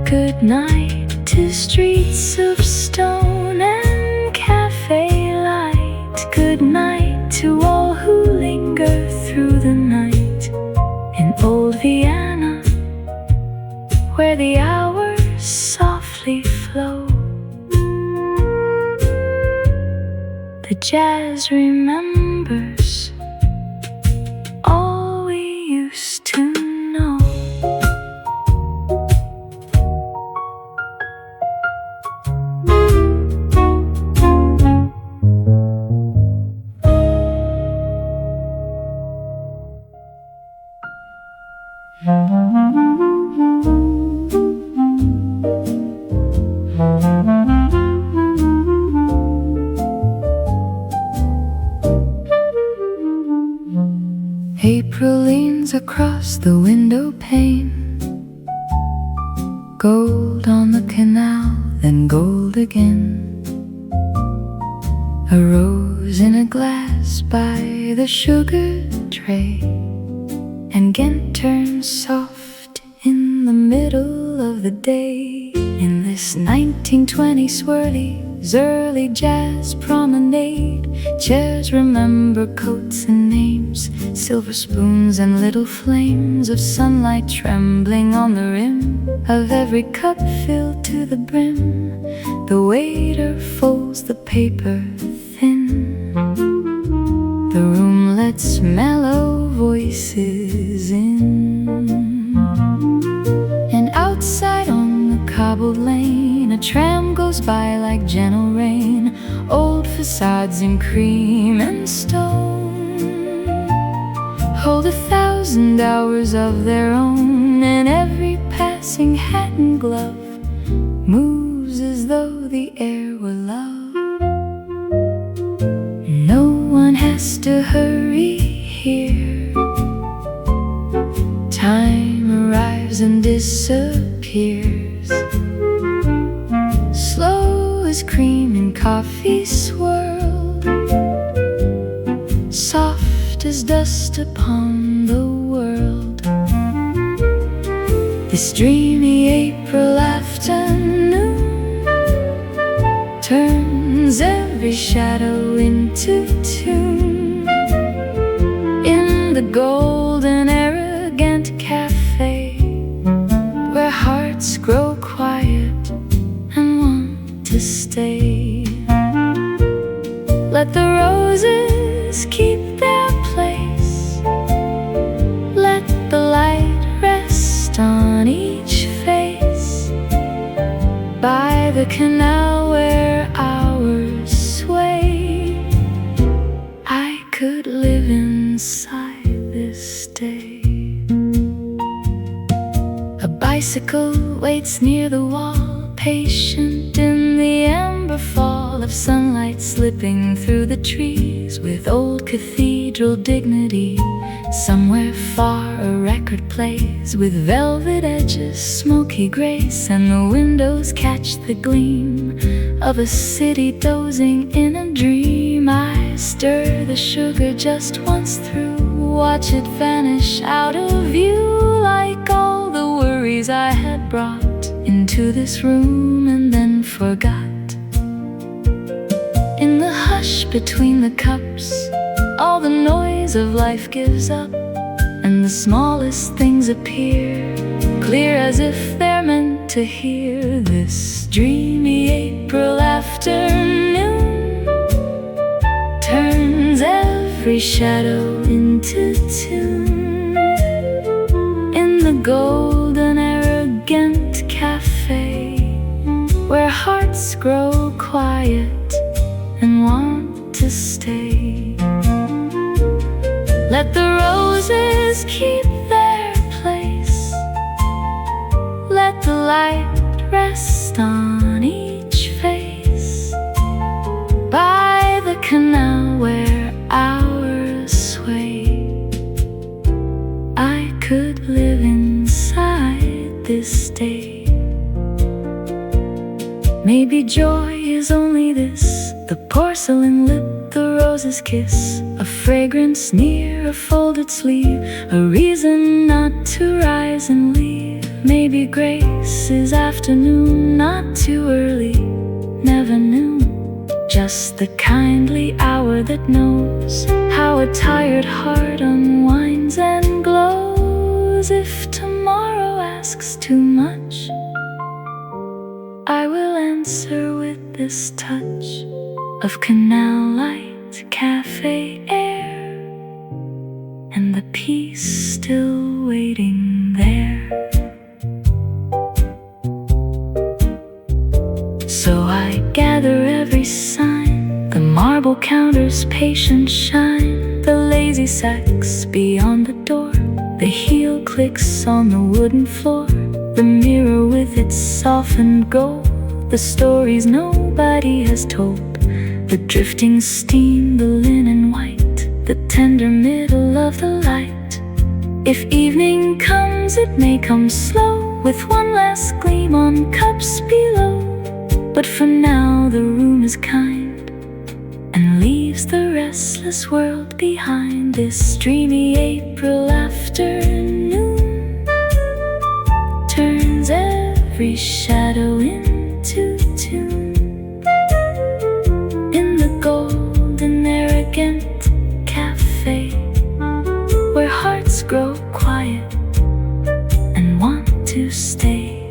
Good night to streets of stone and cafe light. Good night to all who linger through the night. In old Vienna, where the hours softly flow, the jazz remembers all we used to know. April leans across the window pane. Gold on the canal, then gold again. A rose in a glass by the sugar tray, and Ghent turns soft in the middle of the day. In this 1920 swirly's early jazz promenade, chairs remember coats and names, silver spoons and little flames of sunlight trembling on the rim of every cup filled to the brim. The waiter folds the paper thin. The room lets mellow voices in. And outside on the cobbled lane, a tram goes by like gentle rain. Old facades in cream and stone hold 1,000 hours of their own, and every passing hat and glove moves as though the air were love. No one has to hurry here. Time arrives and disappears, slow as cream in coffee swirl, soft as dust upon the world. This dreamy April afternoon turns every shadow into tune. In the golden arrogant cafe, where hearts grow quiet and want to stay. Let the roses keep their place. Let the light rest on each face. By the canal where hours sway, I could live inside this day. A bicycle waits near the wall, patient in the amber fall of sunlight slipping through the trees with old cathedral dignity. Somewhere far a record plays with velvet edges, smoky grace, and the windows catch the gleam of a city dozing in a dream. I stir the sugar just once through, watch it vanish out of view, like all the worries I had brought into this room and then forgot. In the hush between the cups, all the noise of life gives up, and the smallest things appear clear as if they're meant to hear. This dreamy April afternoon turns every shadow into tune. In the golden Ghent Café, where hearts grow quiet and want to stay. Let the roses keep their place. Let the light rest on each face. By the canal where hours sway, I could live inside this day. Maybe joy is only this: the porcelain lip, the rose's kiss, a fragrance near a folded sleeve, a reason not to rise and leave. Maybe grace is afternoon, not too early, never noon, just the kindly hour that knows how a tired heart unwinds and glows. If tomorrow asks too much, I will answer with this touch of canal light, cafe air, and the peace still waiting there. So I gather every sign, the marble counter's patient shine, the lazy sax beyond the door, the heel clicks on the wooden floor, the mirror with its softened gold, the stories nobody has told, the drifting steam, the linen white, the tender middle of the light. If evening comes, it may come slow, with one last gleam on cups below. But for now the room is kind, and leaves the restless world behind. This dreamy April afternoon turns every shadow into tune. In the golden Ghent Café, where hearts grow quiet and want to stay.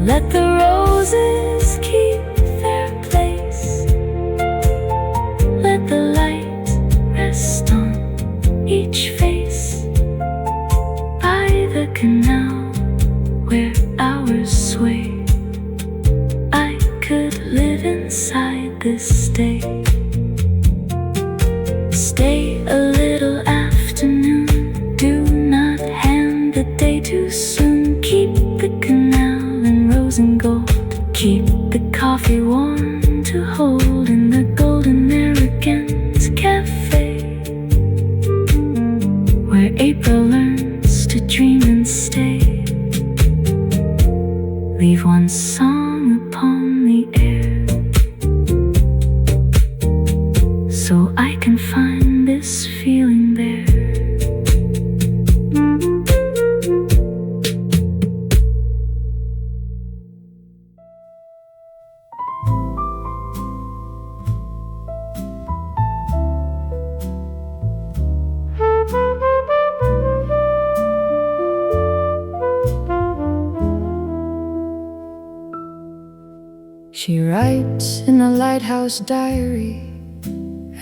Let the roses keep their place. Let the light rest on each face. By the canal where hours sway, I could live inside this day. Stay a little afternoon, do not hand the day too soon. Keep the canal in rose and gold, keep the coffee warm to hold in the golden Ghent Café, where April learns to dream and stay. Leave one song upon the air, so I can find this feeling there. She writes in the Lighthouse diary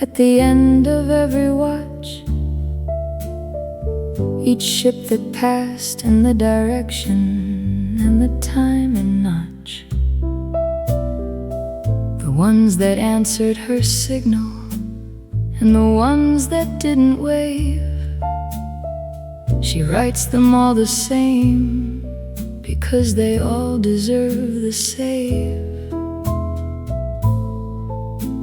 at the end of every watch, each ship that passed and the direction and the time and notch, the ones that answered her signal and the ones that didn't wave. She writes them all the same because they all deserve the save.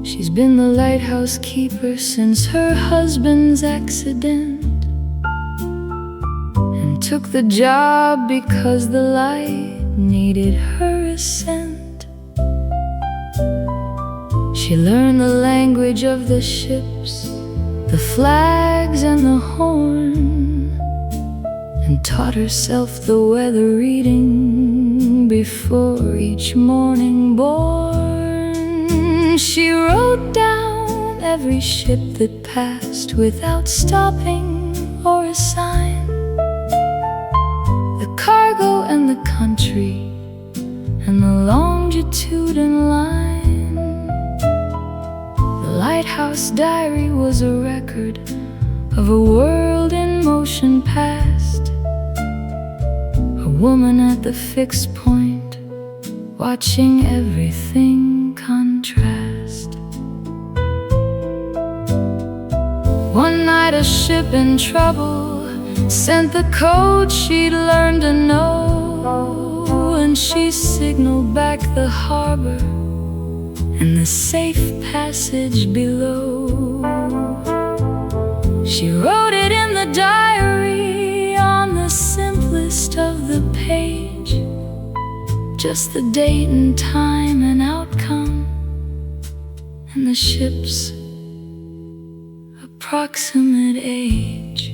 She's been the lighthouse keeper since her husband's accident, and took the job because the light needed her ascent. She learned the language of the ships, the flags and the horn, and taught herself the weather reading before each morning born. She wrote down every ship that passed without stopping or a sign, the cargo and the country and the longitude and line. The Lighthouse diary was a record of a world in motion past, a woman at the fixed point, watching everything contrast. One night a ship in trouble sent the code she'd learned to know, and she signaled back the harbor and the safe passage below. She wrote it in the diary on the simplest of the page, just the date and time and outcome and the ship's approximate age.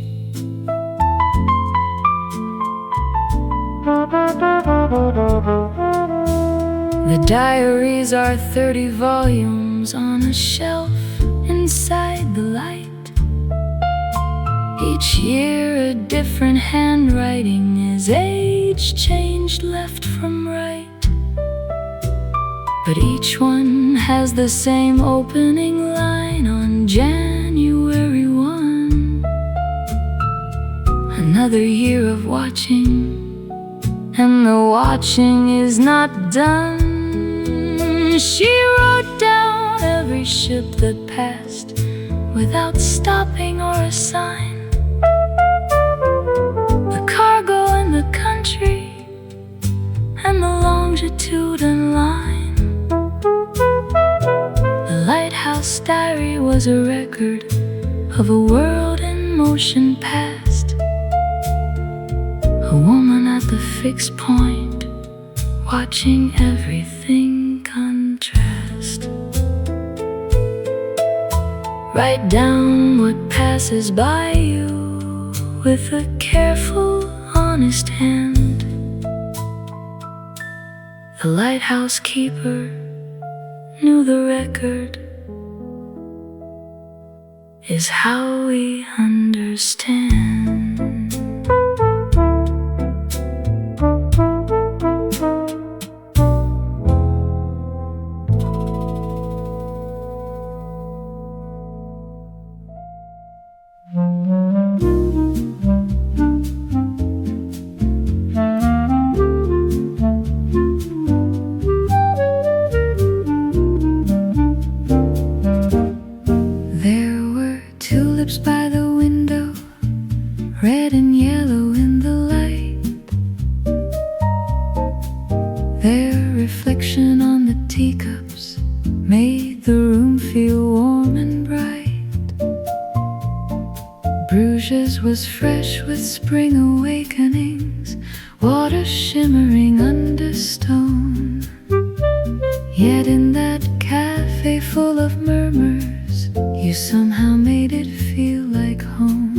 The diaries are 30 volumes on a shelf inside the light. Each year a different handwriting as age changed left from right, but each one has the same opening line on January 1. Another year of watching, and the watching is not done. She wrote down every ship that passed without stopping or a sign, the cargo and the country and the longitude and line. The Lighthouse diary was a record of a world in motion past, a woman at the fixed point, watching everything contrast. Write down what passes by you with a careful, honest hand. The lighthouse keeper knew the record is how we understand. There were tulips by the window, red and yellow in the light. Their reflection on the teacups made the room feel warm and bright. Bruges was fresh with spring awakenings, water shimmering under stone. Yet in that cafe full of murmurs, you somehow made it feel like home.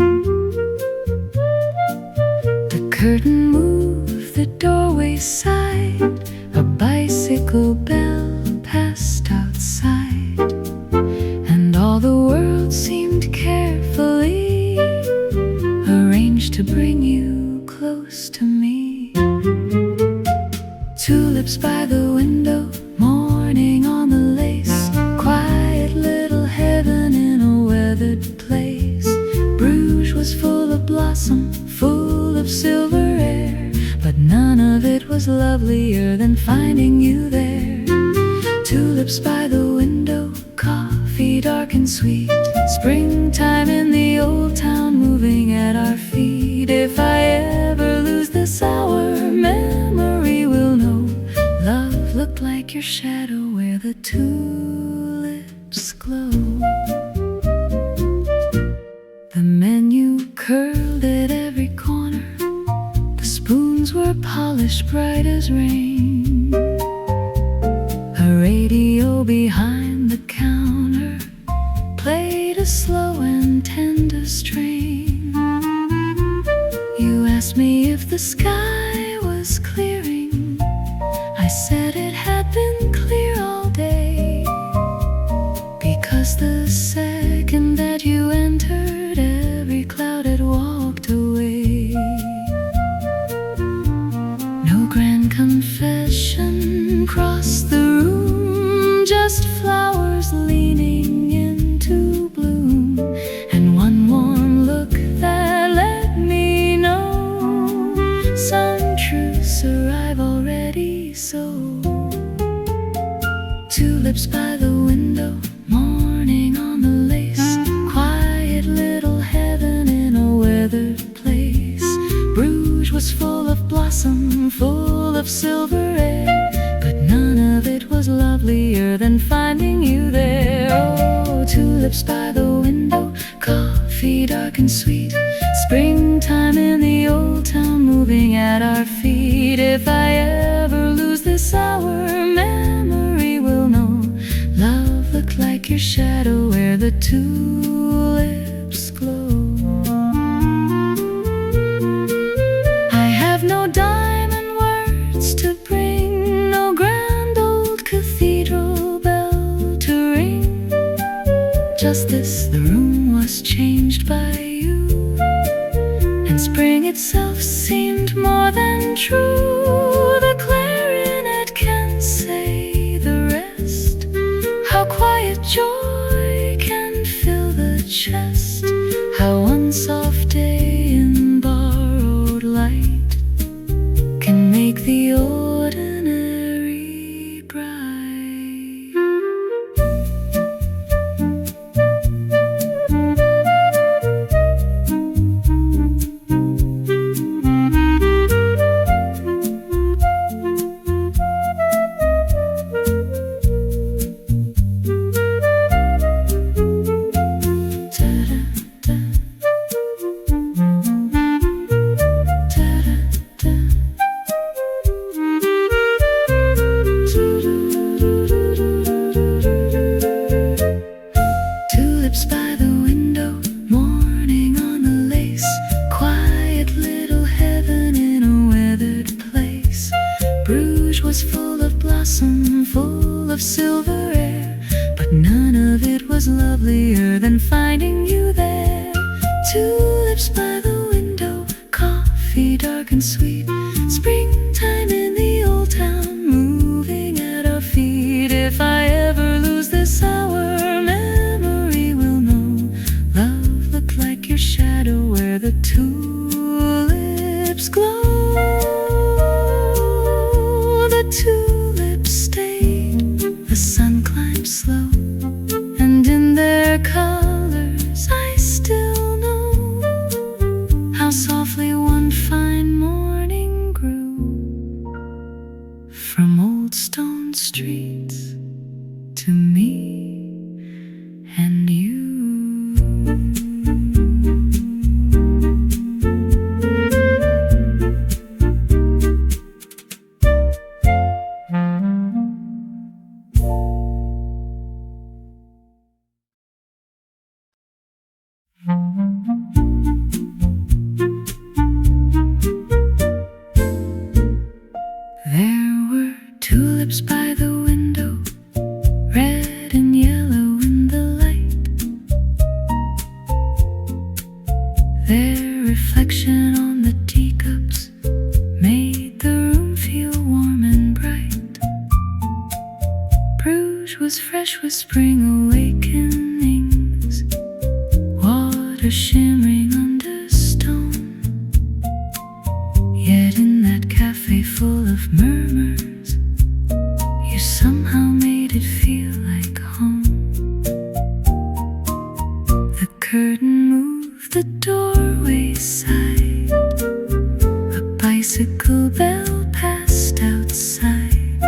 The curtain moved, the doorway sighed, a bicycle bell passed outside, and all the world seemed carefully arranged to bring you close to me. Tulips by the window, morning lovelier than finding you there. Tulips by the window, coffee dark and sweet, springtime in the old town moving at our feet. If I ever lose this hour, memory will know love looked like your shadow where the tulips glow. The menu curled at every corner, the spoons were polished bright as rain. A radio behind the counter played a slow and tender strain. You asked me if the sky was clearing, I said it had been clear all day, because the second that you entered, every cloud had walked away. No grand confession crossed the room, just flowers leaning into bloom, and one warm look that let me know some truths arrive already. So tulips by the window, morning on the lace, quiet little heaven in a weathered place. Bruges was full of blossom, full of silver air, but none of it was lovelier than finding you there. Oh, tulips by the window, coffee dark and sweet, springtime in the old town moving at our feet. If I ever lose this hour, memory will know love looked like your shadow where the tulips glow. I have no diamond words to bring, no grand old cathedral bell to ring. Just this, the room was changed by you, and spring itself seemed more than true. The clarinet can say the rest, how quiet joy can fill the chest, how one soft day in borrowed light can make the ordinary bright. Tulips by the window, morning on the lace, quiet little heaven in a weathered place. Bruges was full of blossom, full of silver air, but none of it was lovelier than finding you there. Tulips by the window, coffee dark and sweet, springtime in the old town moving at our feet. If I ever lose this hour, memory will know love looked like your shadow where the tulips glow. The tulips stayed, the sun climbed slow, and in their colors I still know how softly one fine morning grew from old stone streets to me and you. There were tulips by the window, red and yellow in the light. Their reflection on the teacups made the room feel warm and bright. Bruges was fresh with spring awakenings, water shimmering under stone. Yet in that cafe full of mirth, take home. The curtain moved, the doorway sighed. A bicycle bell passed outside,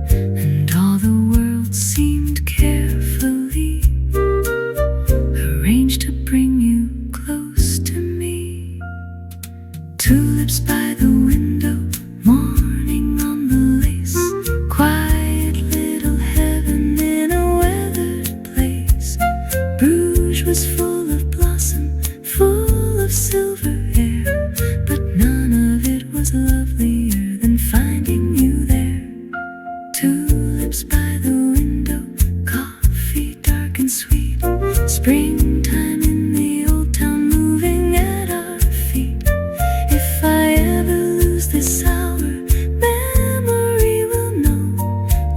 and all the world seemed carefully arranged to bring you close to me. Tulips by the window, morning on the lace. Quiet little heaven in a weathered place. Bruges was full of blossom, full of silver air, but none of it was lovelier than finding you there. Tulips by the window, coffee dark and sweet. Springtime in the old town moving at our feet. If I ever lose this hour, memory will know.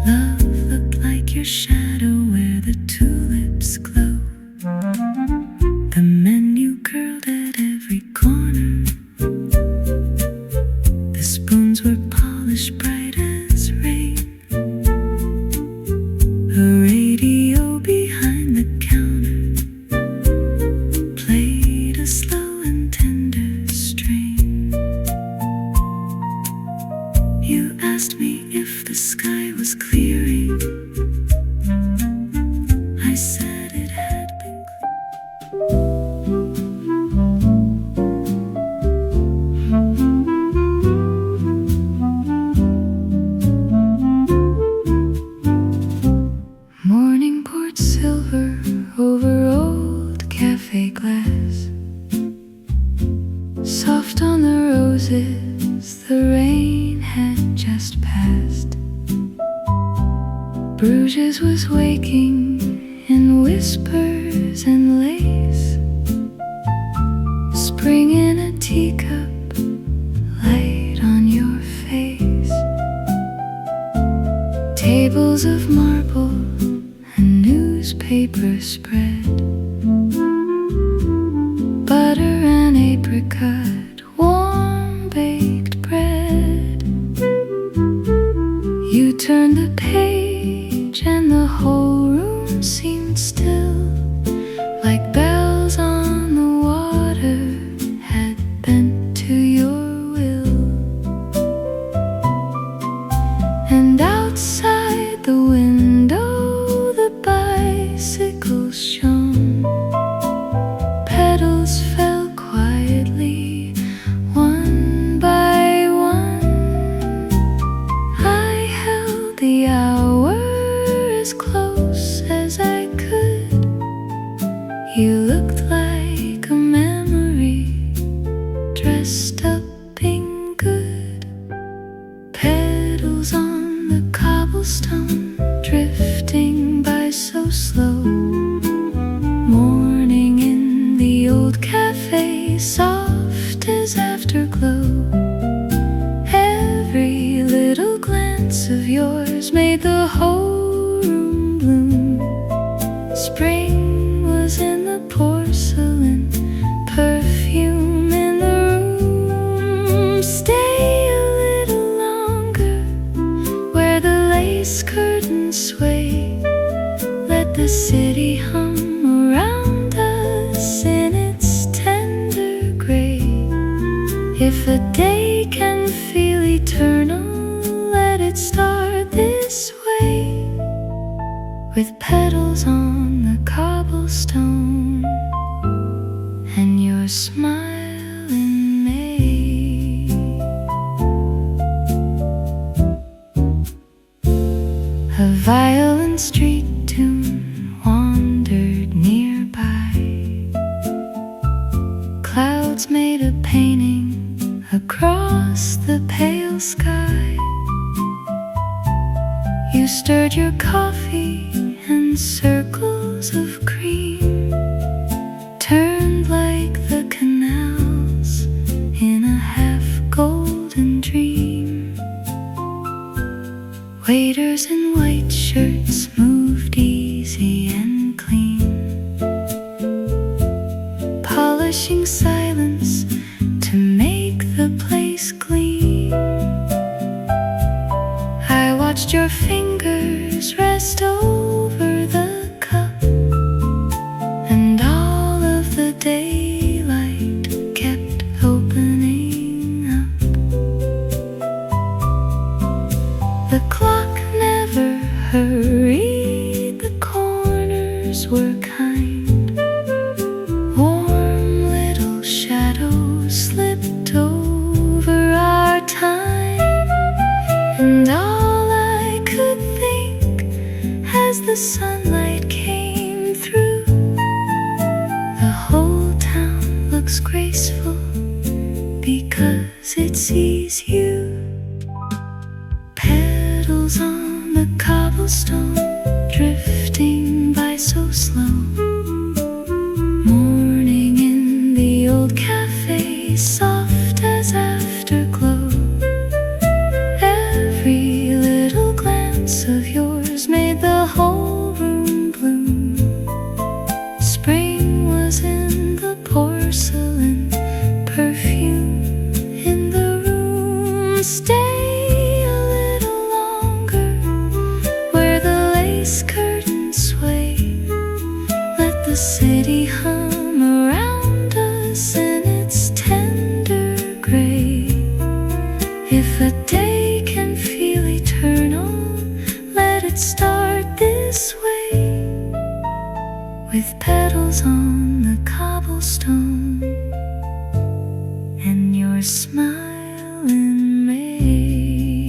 Love looked like your shadow where the tulips glow. The menu curled at every corner. The spoons were polished bright as rain. A radio behind the counter played a slow and tender strain. You asked me if the sky was clearing. I said it had been Morning poured silver over old cafe glass. Soft on the roses, the rain had just passed. Bruges was waking in whispers and lace. Spring in a teacup, light on your face. Tables of marble, a newspaper spread. Butter and apricot, warm baked bread. You turned the page and the whole room seemed still, like bells on the water had bent to your will. And outside the window the bicycle shone. Petals fell quietly, one by one. I held the hour as close as I could. You looked like a memory, dressed up in good. Petals on the cobblestone, drifting by so slow. Morning in the old cafe, soft as afterglow. Every little glance of yours made the whole room bloom. Spring was in the porcelain, perfume in the room. Stay a little longer where the lace curtains sway. Let the city hum around us in its tender gray. If a day can feel eternal, let it start this way. With petals on the cobblestone and your smile in May. A violin street tune wandered nearby. Clouds made a painting across the pale sky. You stirred your coffee and circles of cream turned like the canals in a half-golden dream. Waiters in white shirts moved easy and clean, polishing silence to make the place gleam. I watched your fingers rest over neighbors were kind. Warm little shadows slipped over our time, and all I could think as the sunlight came through, the whole town looks graceful because it sees you. Petals on the cobblestone, drifting by so slow. Morning in the old cafe, soft as afterglow. Every little glance of yours made the whole room bloom. Spring was in the porcelain, perfume in the room. Stay a little longer where the lace curtains sway. Let the city hum around us in its tender gray. If a day can feel eternal, let it start this way, with petals on the cobblestone and your smile in May.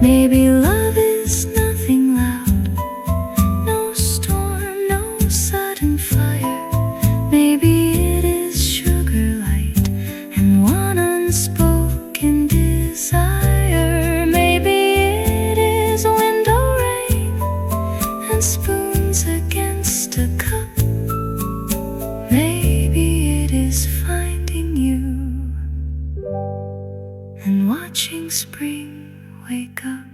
Maybe love is nothing loud, no storm, no sudden fire. Maybe it is sugar light and one unspoken desire. Maybe it is window rain and spoons against a cup. Maybe it is finding you and watching spring wake up.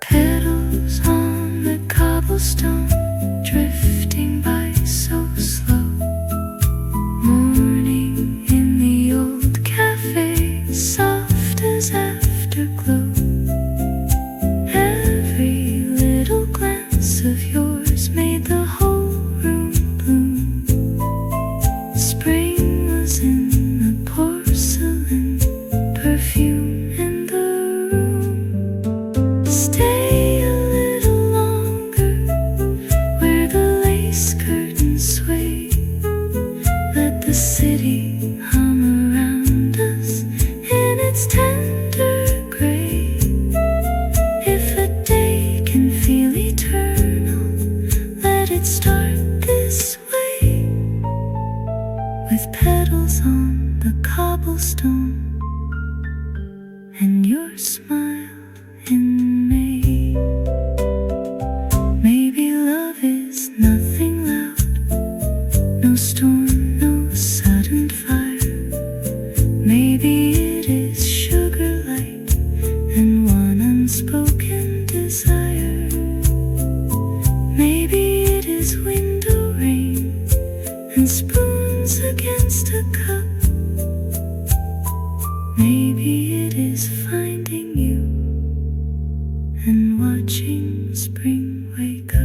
Petals on the cobblestone, drifting by so slow. Morning in the old cafe, soft as afterglow. Every little glance of yours made the whole room bloom. Spring was in the porcelain, perfume in the room. Stay a little longer where the lace curtains sway. Let the city hum around us in its tender gray. If a day can feel eternal, let it start this way, with petals on the cobblestone and your smile in May. Maybe love is nothing loud, no storm, no sudden fire. Maybe it is sugar light and one unspoken desire. Maybe it is window rain and spoons against a cup. Maybe it is finding you and watching spring wake up.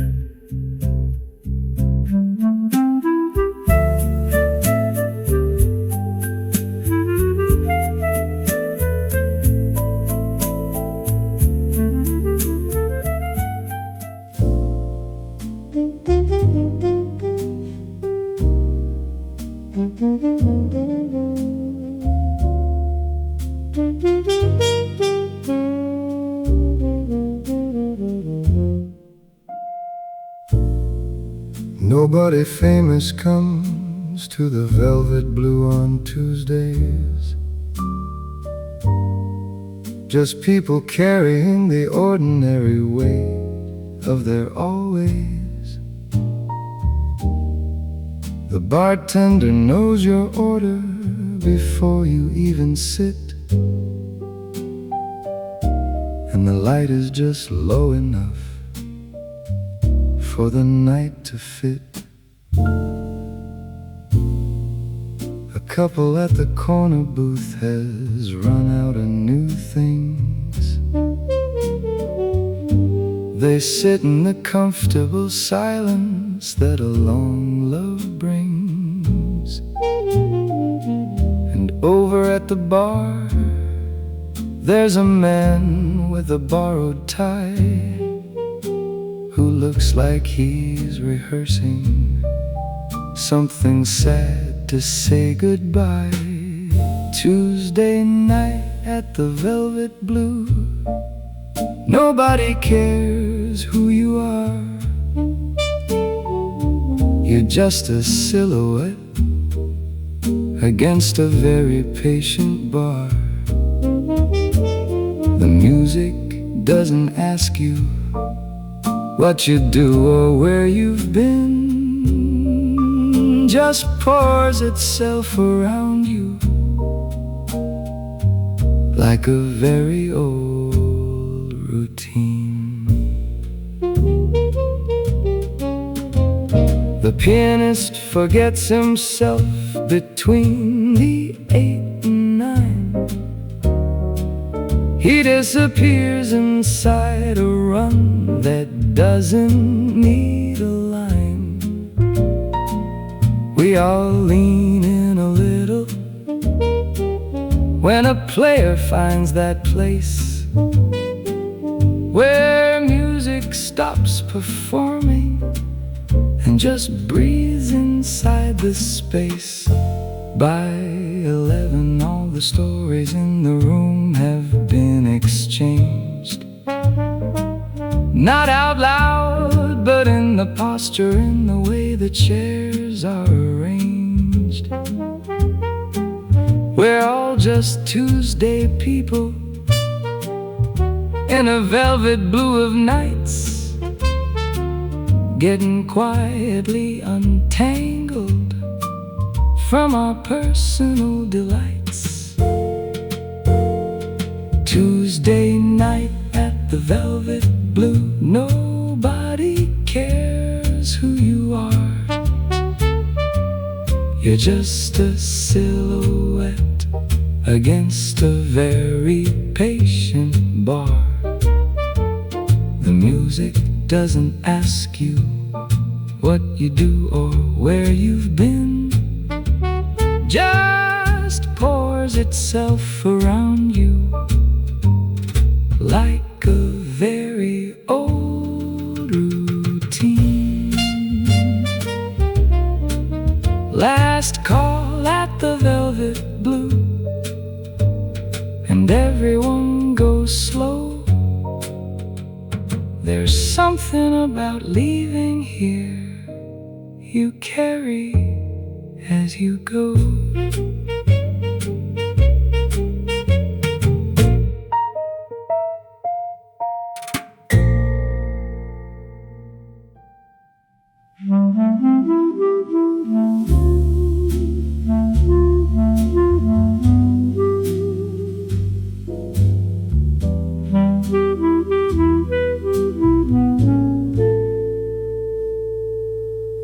Nobody famous comes to the Velvet Blue on Tuesdays. Just people carrying the ordinary weight of their always. The bartender knows your order before you even sit, and the light is just low enough for the night to fit. A couple at the corner booth has run out of new things. They sit in the comfortable silence that a long love brings. And over at the bar, there's a man with a borrowed tie who looks like he's rehearsing something sad to say goodbye. Tuesday night at the Velvet Blue, nobody cares who you are. You're just a silhouette against a very patient bar. The music doesn't ask you what you do or where you've been, just pours itself around you like a very old routine. The pianist forgets himself between the 8 and 9. He disappears inside a run that doesn't need a line. We all lean in a little when a player finds that place where music stops performing and just breathes inside the space. By 11, all the stories in the room have been exchanged. Not out loud, but in the posture, in the way the chairs are arranged. We're all just Tuesday people in a velvet blue of nights, getting quietly untangled from our personal delights. Tuesday night at the Velvet Blue, nobody cares who you are. You're just a silhouette against a very patient bar. The music doesn't ask you what you do or where you've been, just pours itself around you like a very old routine. Last call at the Velvet Blue, and everyone goes slow. There's something about leaving here you carry as you go.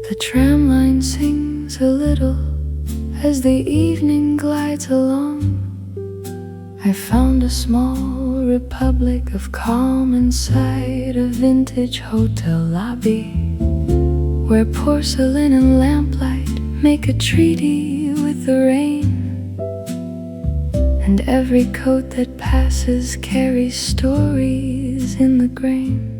The tramline sings a little as the evening glides along. I found a small republic of calm inside a vintage hotel lobby, where porcelain and lamplight make a treaty with the rain, and every coat that passes carries stories in the grain.